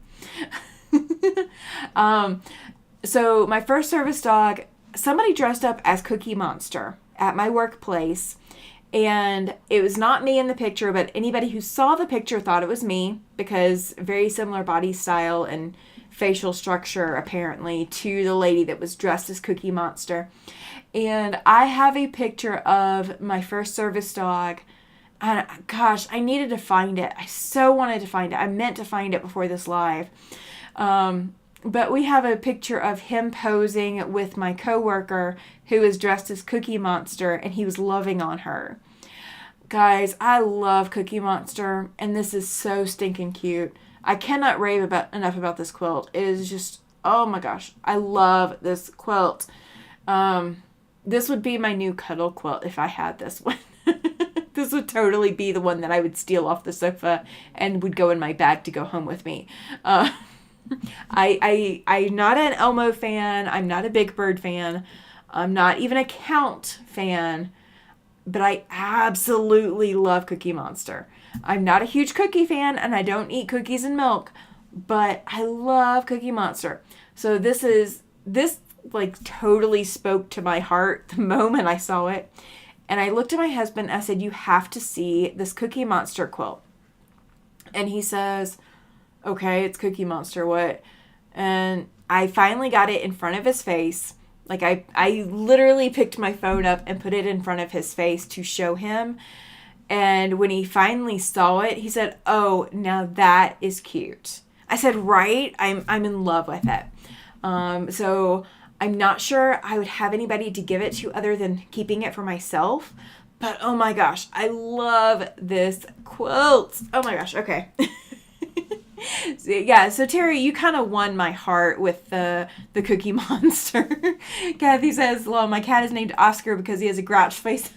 So my first service dog, somebody dressed up as Cookie Monster at my workplace, and it was not me in the picture, but anybody who saw the picture thought it was me because very similar body style and facial structure apparently to the lady that was dressed as Cookie Monster. And I have a picture of my first service dog, and gosh, I needed to find it. I so wanted to find it. I meant to find it before this live. But we have a picture of him posing with my coworker who is dressed as Cookie Monster, and he was loving on her. Guys, I love Cookie Monster, and this is so stinking cute. I cannot rave enough about this quilt. It is just, oh my gosh, I love this quilt. This would be my new cuddle quilt if I had this one. This would totally be the one that I would steal off the sofa and would go in my bag to go home with me. I'm not an Elmo fan. I'm not a Big Bird fan. I'm not even a Count fan. But I absolutely love Cookie Monster. I'm not a huge cookie fan, and I don't eat cookies and milk. But I love Cookie Monster. So this like totally spoke to my heart the moment I saw it. And I looked at my husband and I said, you have to see this Cookie Monster quilt. And he says, okay, it's Cookie Monster, what? And I finally got it in front of his face. Like, I literally picked my phone up and put it in front of his face to show him. And when he finally saw it, he said, oh, now that is cute. I said, right? I'm in love with it. So I'm not sure I would have anybody to give it to other than keeping it for myself. But, oh my gosh, I love this quilt. Oh my gosh, okay. So Terry, you kind of won my heart with the Cookie Monster. Kathy says, well, my cat is named Oscar because he has a grouch face.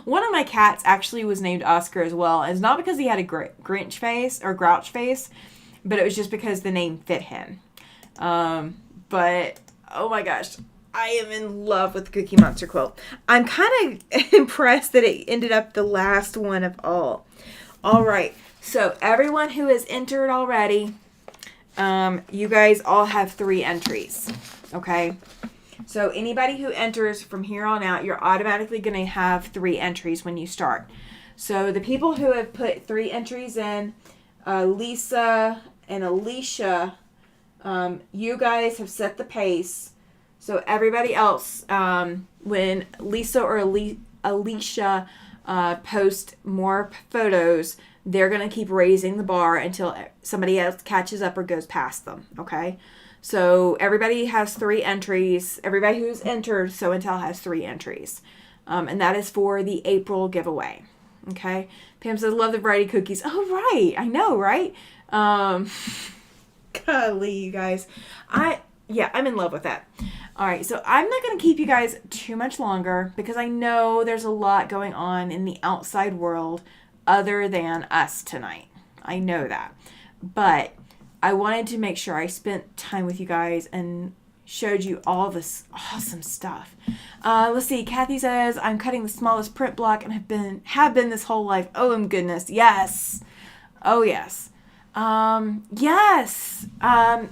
One of my cats actually was named Oscar as well. And it's not because he had a Grinch face or grouch face, but it was just because the name fit him. But, oh my gosh, I am in love with the Cookie Monster quilt. I'm kind of impressed that it ended up the last one of all. All right. So everyone who has entered already, you guys all have 3 entries, okay? So anybody who enters from here on out, you're automatically going to have 3 entries when you start. So the people who have put 3 entries in, Lisa and Alicia, You guys have set the pace. So everybody else, when Lisa or Alicia post more photos, they're going to keep raising the bar until somebody else catches up or goes past them, okay? So everybody has 3 entries. Everybody who's entered Show and Tell has 3 entries. And that is for the April giveaway, okay? Pam says, love the variety cookies. Oh, right. I know, right? Golly, you guys. I'm in love with that. All right, so I'm not going to keep you guys too much longer because I know there's a lot going on in the outside world other than us tonight. I know that. But I wanted to make sure I spent time with you guys and showed you all this awesome stuff. Let's see. Kathy says, I'm cutting the smallest print block and have been this whole life. Oh, goodness. Yes. Oh, yes. Yes.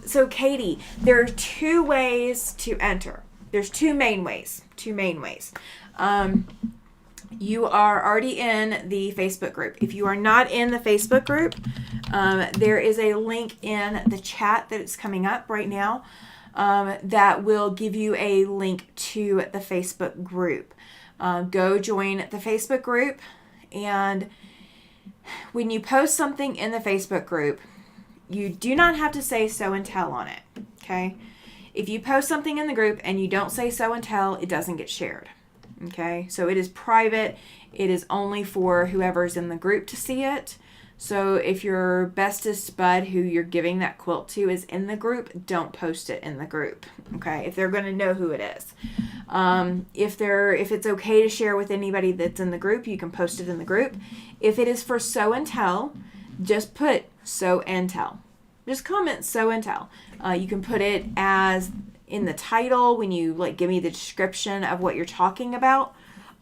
So Katie, there are 2 ways to enter. There's 2 main ways. You are already in the Facebook group. If you are not in the Facebook group, there is a link in the chat that is coming up right now that will give you a link to the Facebook group. Go join the Facebook group, and when you post something in the Facebook group, you do not have to say Show and Tell on it, okay? If you post something in the group and you don't say Show and Tell, it doesn't get shared, okay? So it is private. It is only for whoever's in the group to see it. So if your bestest bud who you're giving that quilt to is in the group, don't post it in the group, okay? If they're going to know who it is. If it's okay to share with anybody that's in the group, you can post it in the group. If it is for Show and Tell, just put Show and Tell. Just comment Show and Tell. You can put it as in the title when you give me the description of what you're talking about,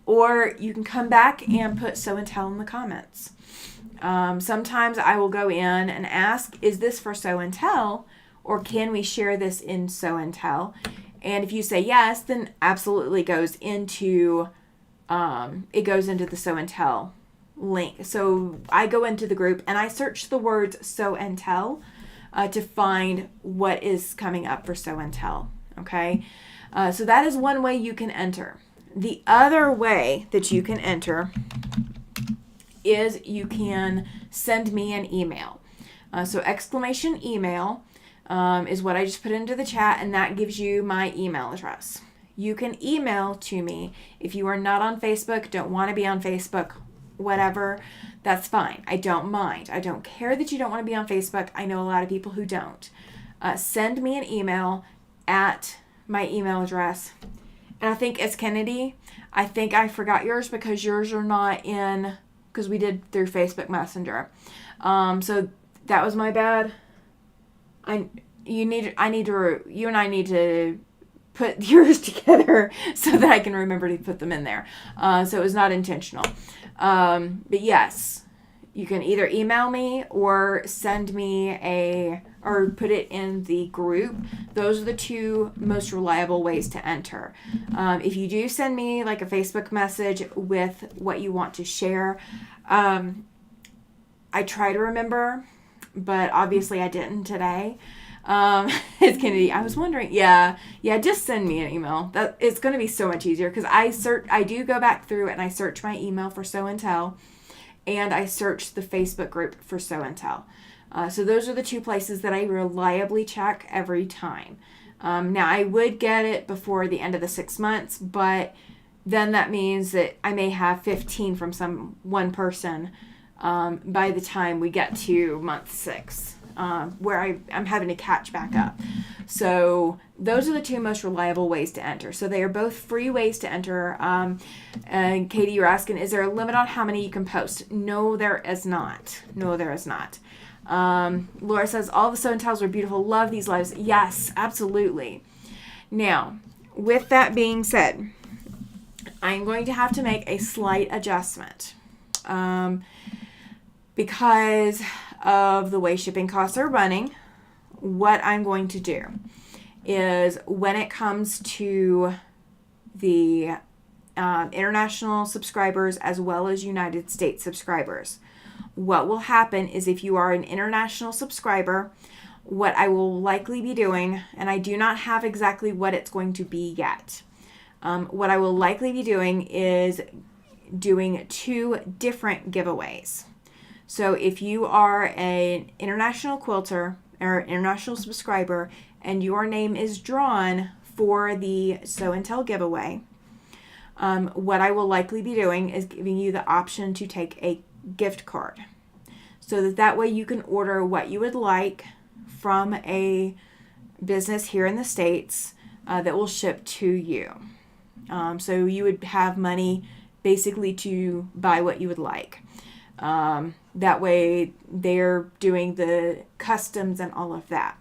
or you can come back and put Show and Tell in the comments. Sometimes I will go in and ask, is this for Show and Tell, or can we share this in Show and Tell? And if you say yes, then absolutely goes into the Show and Tell link. So I go into the group and I search the words Show and Tell to find what is coming up for Show and Tell. Okay, so that is one way you can enter. The other way that you can enter is you can send me an email. So exclamation email is what I just put into the chat, and that gives you my email address. You can email to me if you are not on Facebook, don't want to be on Facebook, whatever, that's fine. I don't mind. I don't care that you don't want to be on Facebook. I know a lot of people who don't. Send me an email at my email address. And I think it's Kennedy. I think I forgot yours because yours are not in, because we did through Facebook Messenger. So that was my bad. You and I need to put yours together so that I can remember to put them in there. So it was not intentional. But yes, you can either email me or send me or put it in the group. Those are the 2 most reliable ways to enter. If you do send me a Facebook message with what you want to share, I try to remember, but obviously I didn't today. It's Kennedy. I was wondering. Yeah. Just send me an email. That it's going to be so much easier because I do go back through and I search my email for Show and Tell, and I search the Facebook group for Show and Tell. So those are the 2 places that I reliably check every time. Now I would get it before the end of the 6 months, but then that means that I may have 15 from one person by the time we get to month 6. Where I'm having to catch back up. So those are the 2 most reliable ways to enter. So they are both free ways to enter. And Katie, you're asking, is there a limit on how many you can post? No, there is not. Laura says, all the Show and Tells are beautiful. Love these lives. Yes, absolutely. Now, with that being said, I'm going to have to make a slight adjustment. Because of the way shipping costs are running, what I'm going to do is when it comes to the international subscribers as well as United States subscribers, what will happen is if you are an international subscriber, what I will likely be doing, and I do not have exactly what it's going to be yet. What I will likely be doing is doing 2 different giveaways. So if you are an international quilter or international subscriber and your name is drawn for the Sew and Tell giveaway, what I will likely be doing is giving you the option to take a gift card, so that way you can order what you would like from a business here in the States that will ship to you. So you would have money basically to buy what you would like. That way they're doing the customs and all of that.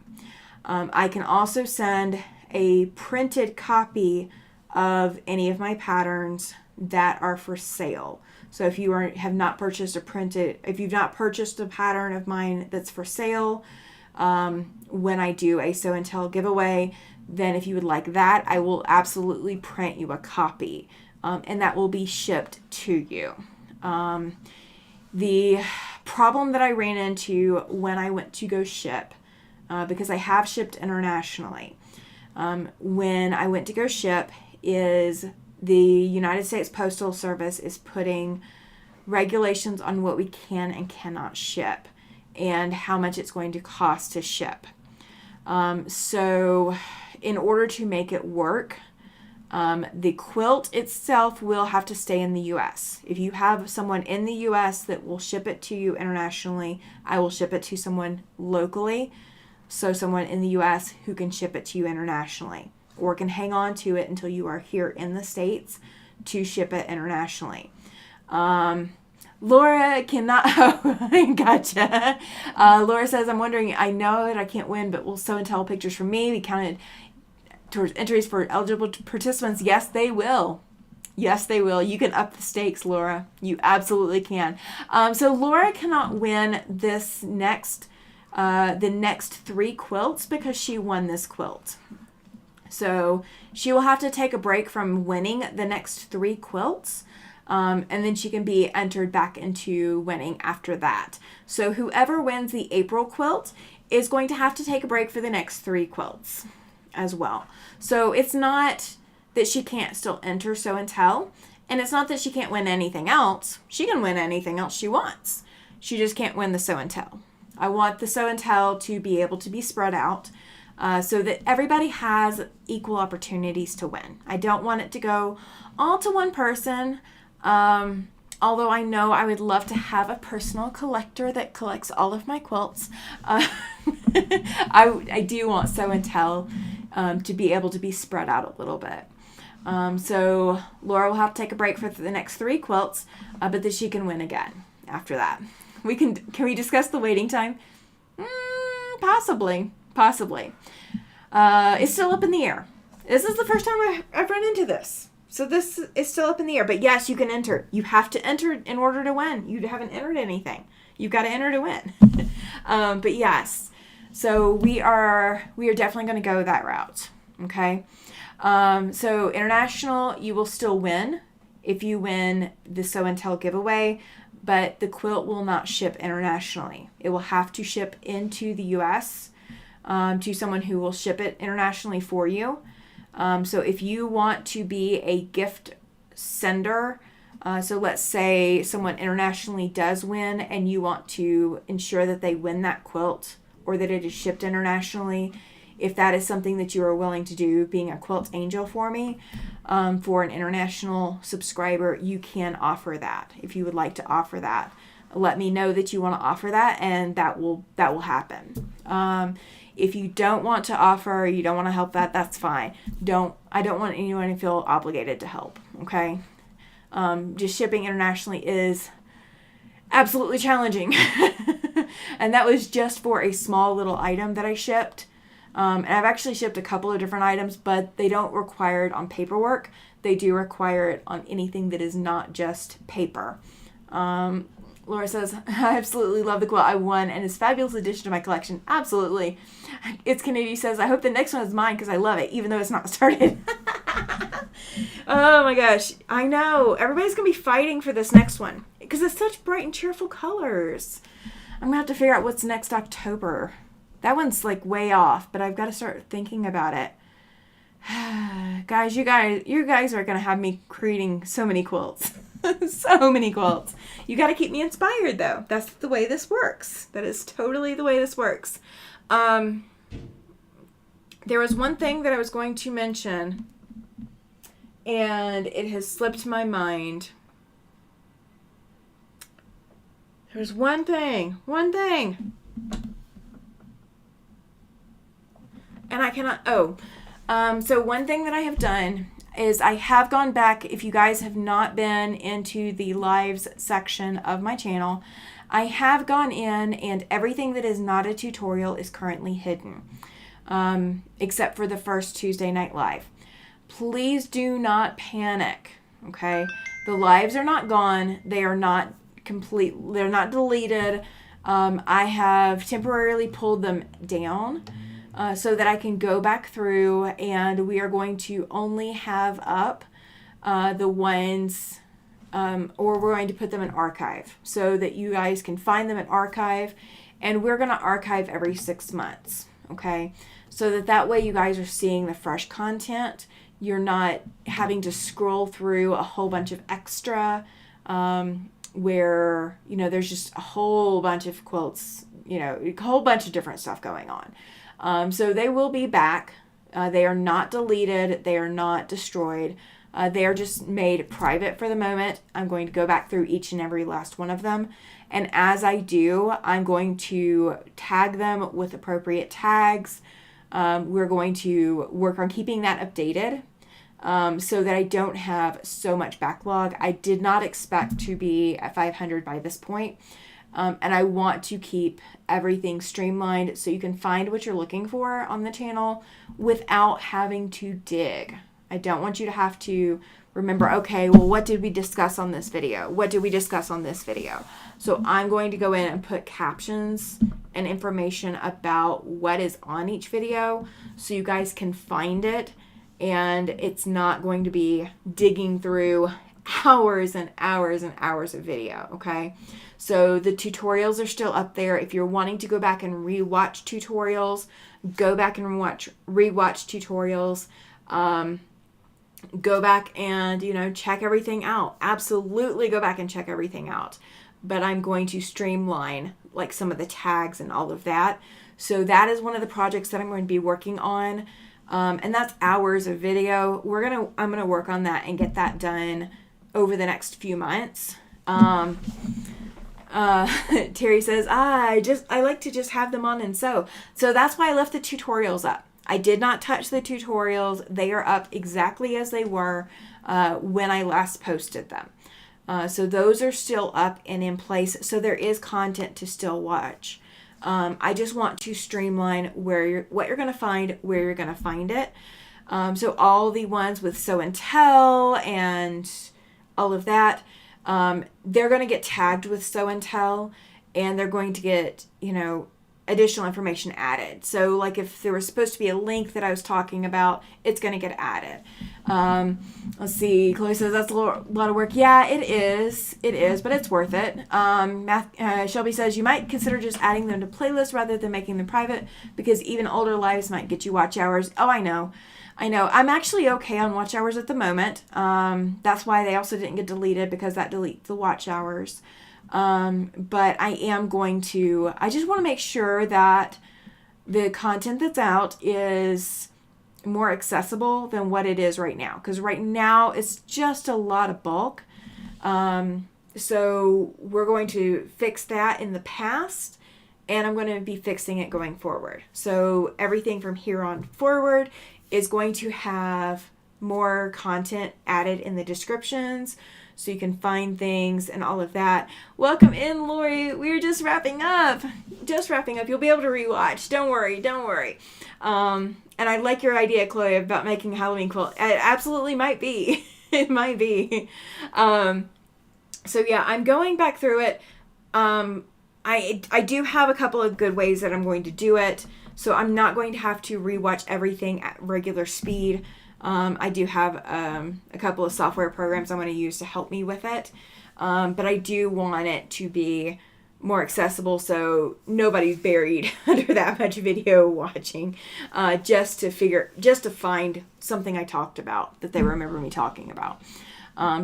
I can also send a printed copy of any of my patterns that are for sale. So if you have not purchased if you've not purchased a pattern of mine that's for sale, when I do a Sew and Tell giveaway, then if you would like that, I will absolutely print you a copy, and that will be shipped to you. The problem that I ran into when I went to go ship, because I have shipped internationally, when I went to go ship, is the United States Postal Service is putting regulations on what we can and cannot ship and how much it's going to cost to ship. So in order to make it work, the quilt itself will have to stay in the U.S. If you have someone in the U.S. that will ship it to you internationally, I will ship it to someone locally. So someone in the U.S. who can ship it to you internationally, or can hang on to it until you are here in the States to ship it internationally. Laura cannot, oh, gotcha. Laura says, I'm wondering, I know that I can't win, but will Sew and Tell pictures for me be counted towards entries for eligible participants? Yes, they will. Yes, they will. You can up the stakes, Laura. You absolutely can. So Laura cannot win this the next 3 quilts because she won this quilt. So she will have to take a break from winning the next 3 quilts. And then she can be entered back into winning after that. So whoever wins the April quilt is going to have to take a break for the next 3 quilts as well. So it's not that she can't still enter Sew and Tell, and it's not that she can't win anything else. She can win anything else she wants. She just can't win the Sew and Tell. I want the Sew and Tell to be able to be spread out so that everybody has equal opportunities to win. I don't want it to go all to one person. Although I know I would love to have a personal collector that collects all of my quilts. I do want Sew and Tell to be able to be spread out a little bit. So Laura will have to take a break for the next 3 quilts, but then she can win again after that. Can we discuss the waiting time? Possibly. It's still up in the air. This is the first time I've run into this. So this is still up in the air. But yes, you can enter. You have to enter in order to win. You haven't entered anything. You've got to enter to win. But yes. So we are definitely going to go that route. Okay. So international, you will still win if you win the Sew and Tell giveaway, but the quilt will not ship internationally. It will have to ship into the U.S. To someone who will ship it internationally for you. So if you want to be a gift sender, so let's say someone internationally does win and you want to ensure that they win that quilt or that it is shipped internationally, if that is something that you are willing to do, being a quilt angel for me, for an international subscriber, you can offer that. If you would like to offer that, let me know that you want to offer that, and that will happen. If you don't want to offer, you don't want to help that's fine. I don't want anyone to feel obligated to help, okay? Just shipping internationally is absolutely challenging. And that was just for a small little item that I shipped. And I've actually shipped a couple of different items, but they don't require it on paperwork. They do require it on anything that is not just paper. Laura says, I absolutely love the quilt I won and it's a fabulous addition to my collection. Absolutely. It's Kennedy says, I hope the next one is mine because I love it, even though it's not started. Oh my gosh. I know. Everybody's going to be fighting for this next one because it's such bright and cheerful colors. I'm going to have to figure out what's next October. That one's like way off, but I've got to start thinking about it. Guys, you guys are going to have me creating so many quilts. So many quilts. You got to keep me inspired, though. That's the way this works. That is totally the way this works. There was one thing that I was going to mention, and it has slipped my mind. There's one thing. And I cannot, so one thing that I have done is I have gone back. If you guys have not been into the lives section of my channel, I have gone in, and everything that is not a tutorial is currently hidden, except for the first Tuesday night live. Please do not panic, okay? The lives are not gone. They are not complete. They're not deleted. I have temporarily pulled them down so that I can go back through, and we are going to only have up the ones, or we're going to put them in archive so that you guys can find them in archive, and we're going to archive every 6 months, okay? So that way you guys are seeing the fresh content. You're not having to scroll through a whole bunch of extra, where, there's just a whole bunch of quilts, a whole bunch of different stuff going on. So they will be back. They are not deleted. They are not destroyed. They are just made private for the moment. I'm going to go back through each and every last one of them. And as I do, I'm going to tag them with appropriate tags. We're going to work on keeping that updated. So that I don't have so much backlog. I did not expect to be at 500 by this point. And I want to keep everything streamlined so you can find what you're looking for on the channel without having to dig. I don't want you to have to remember, okay, well, what did we discuss on this video? What did we discuss on this video? So I'm going to go in and put captions and information about what is on each video so you guys can find it. And it's not going to be digging through hours and hours and hours of video, okay? So the tutorials are still up there. If you're wanting to go back and rewatch tutorials, go back and rewatch tutorials. Go back and, check everything out. Absolutely go back and check everything out. But I'm going to streamline like some of the tags and all of that. So that is one of the projects that I'm going to be working on. And that's hours of video. I'm gonna work on that and get that done over the next few months. Terry says, I like to just have them on and sew. So that's why I left the tutorials up. I did not touch the tutorials. They are up exactly as they were when I last posted them. So those are still up and in place. So there is content to still watch. I just want to streamline what you're going to find, where you're going to find it. So all the ones with Sew and Tell and all of that, they're going to get tagged with Sew and Tell, and they're going to get, additional information added. So like if there was supposed to be a link that I was talking about, it's going to get added. Let's see. Chloe says that's a lot of work. Yeah, it is, but it's worth it. Shelby says you might consider just adding them to playlists rather than making them private because even older lives might get you watch hours. Oh, I know. I'm actually okay on watch hours at the moment. That's why they also didn't get deleted because that deletes the watch hours. But I just want to make sure that the content that's out is more accessible than what it is right now. Because right now it's just a lot of bulk. So we're going to fix that in the past, and I'm going to be fixing it going forward. So everything from here on forward is going to have more content added in the descriptions so you can find things and all of that. Welcome in, Lori. We're just wrapping up. You'll be able to rewatch. Don't worry. And I like your idea, Chloe, about making a Halloween quilt. It absolutely might be. It might be. So yeah, I'm going back through it. I do have a couple of good ways that I'm going to do it. So I'm not going to have to rewatch everything at regular speed. I do have a couple of software programs I'm going to use to help me with it. But I do want it to be more accessible, so nobody's buried under that much video watching, just to find something I talked about that they remember me talking about.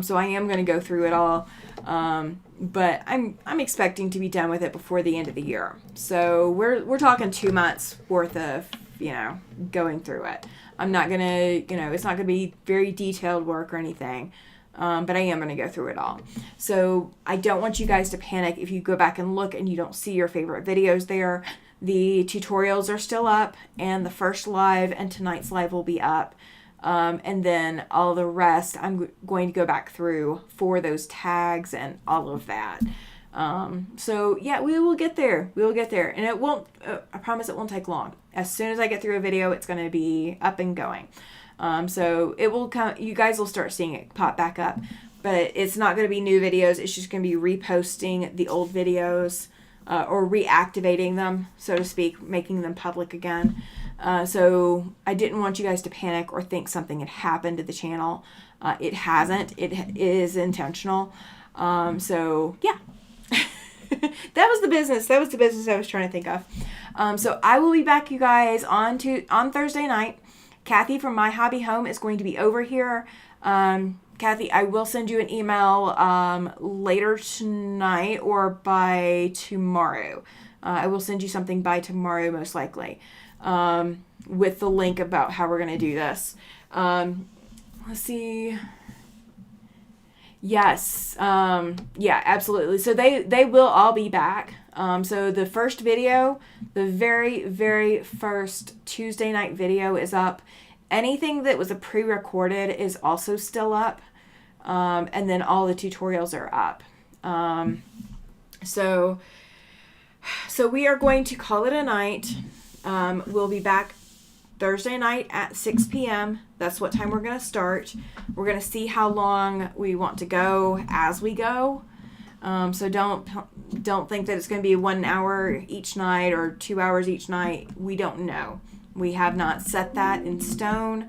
So I am going to go through it all, but I'm expecting to be done with it before the end of the year. So we're talking 2 months worth of, going through it. I'm not going to, it's not going to be very detailed work or anything. But I am going to go through it all. So I don't want you guys to panic if you go back and look and you don't see your favorite videos there. The tutorials are still up, and the first live and tonight's live will be up. And then all the rest, I'm going to go back through for those tags and all of that. So yeah, we will get there. We will get there. And it won't, I promise it won't take long. As soon as I get through a video, it's going to be up and going. So it will come, you guys will start seeing it pop back up, but it's not going to be new videos. It's just going to be reposting the old videos, or reactivating them, so to speak, making them public again. So I didn't want you guys to panic or think something had happened to the channel. It hasn't. It is intentional. So yeah, that was the business. That was the business I was trying to think of. So I will be back, you guys, on Thursday night. Kathy from My Hobby Home is going to be over here. Kathy, I will send you an email later tonight or by tomorrow. I will send you something by tomorrow, most likely, with the link about how we're going to do this. Let's see. Yes. Yeah, absolutely. So they will all be back. So the first video, the very, very first Tuesday night video is up. Anything that was a pre-recorded is also still up. And then all the tutorials are up. So we are going to call it a night. We'll be back Thursday night at 6 p.m. That's what time we're going to start. We're going to see how long we want to go as we go. So don't think that it's going to be 1 hour each night or 2 hours each night. We don't know. We have not set that in stone.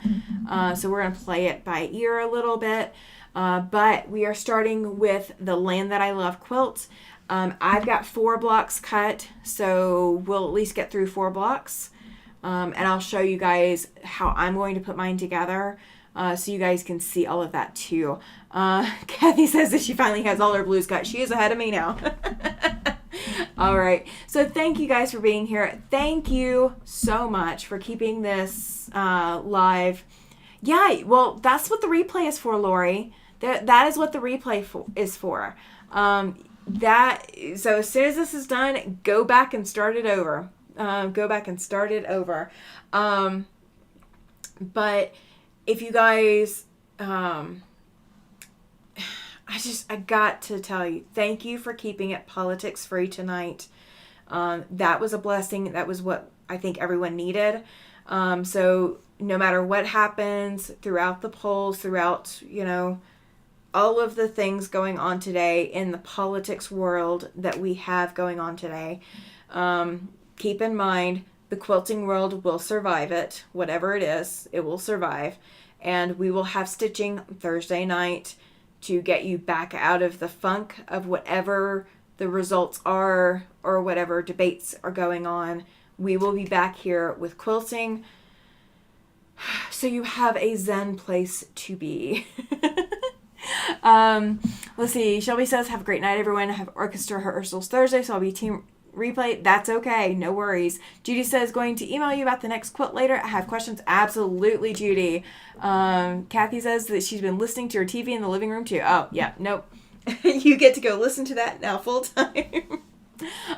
So we're going to play it by ear a little bit. But we are starting with the Land That I Love quilt. I've got 4 blocks cut, so we'll at least get through 4 blocks. And I'll show you guys how I'm going to put mine together, so you guys can see all of that too. Kathy says that she finally has all her blues cut. She is ahead of me now. All right. So thank you guys for being here. Thank you so much for keeping this live. Yeah, well, that's what the replay is for, Lori. That is what the replay is for. So as soon as this is done, go back and start it over. But if you guys, I got to tell you, thank you for keeping it politics free tonight. That was a blessing. That was what I think everyone needed. So no matter what happens throughout the polls, throughout, all of the things going on today in the politics world that we have going on today, keep in mind the quilting world will survive it. Whatever it is, it will survive. And we will have stitching Thursday night to get you back out of the funk of whatever the results are or whatever debates are going on. We will be back here with quilting, so you have a zen place to be. Let's see. Shelby says, have a great night, everyone. I have orchestra rehearsals Thursday, so I'll be team replay. That's okay. No worries. Judy says, going to email you about the next quilt later. I have questions. Absolutely, Judy. Kathy says that she's been listening to her TV in the living room too. Oh, yeah. Nope. You get to go listen to that now full time.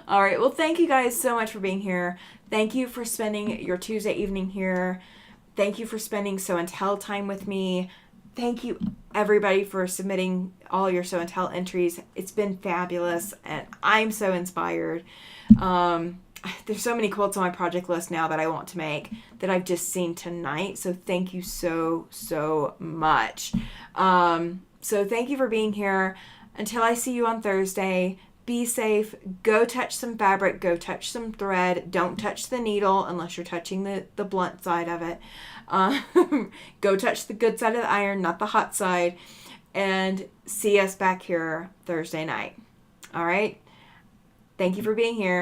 All right. Well, thank you guys so much for being here. Thank you for spending your Tuesday evening here. Thank you for spending Sew and Tell time with me. Thank you, everybody, for submitting all your Sew and Tell entries. It's been fabulous, and I'm so inspired. There's so many quilts on my project list now that I want to make that I've just seen tonight. So thank you so, so much. So thank you for being here. Until I see you on Thursday, be safe. Go touch some fabric. Go touch some thread. Don't touch the needle unless you're touching the blunt side of it. Go touch the good side of the iron, not the hot side. And see us back here Thursday night. All right? Thank you for being here.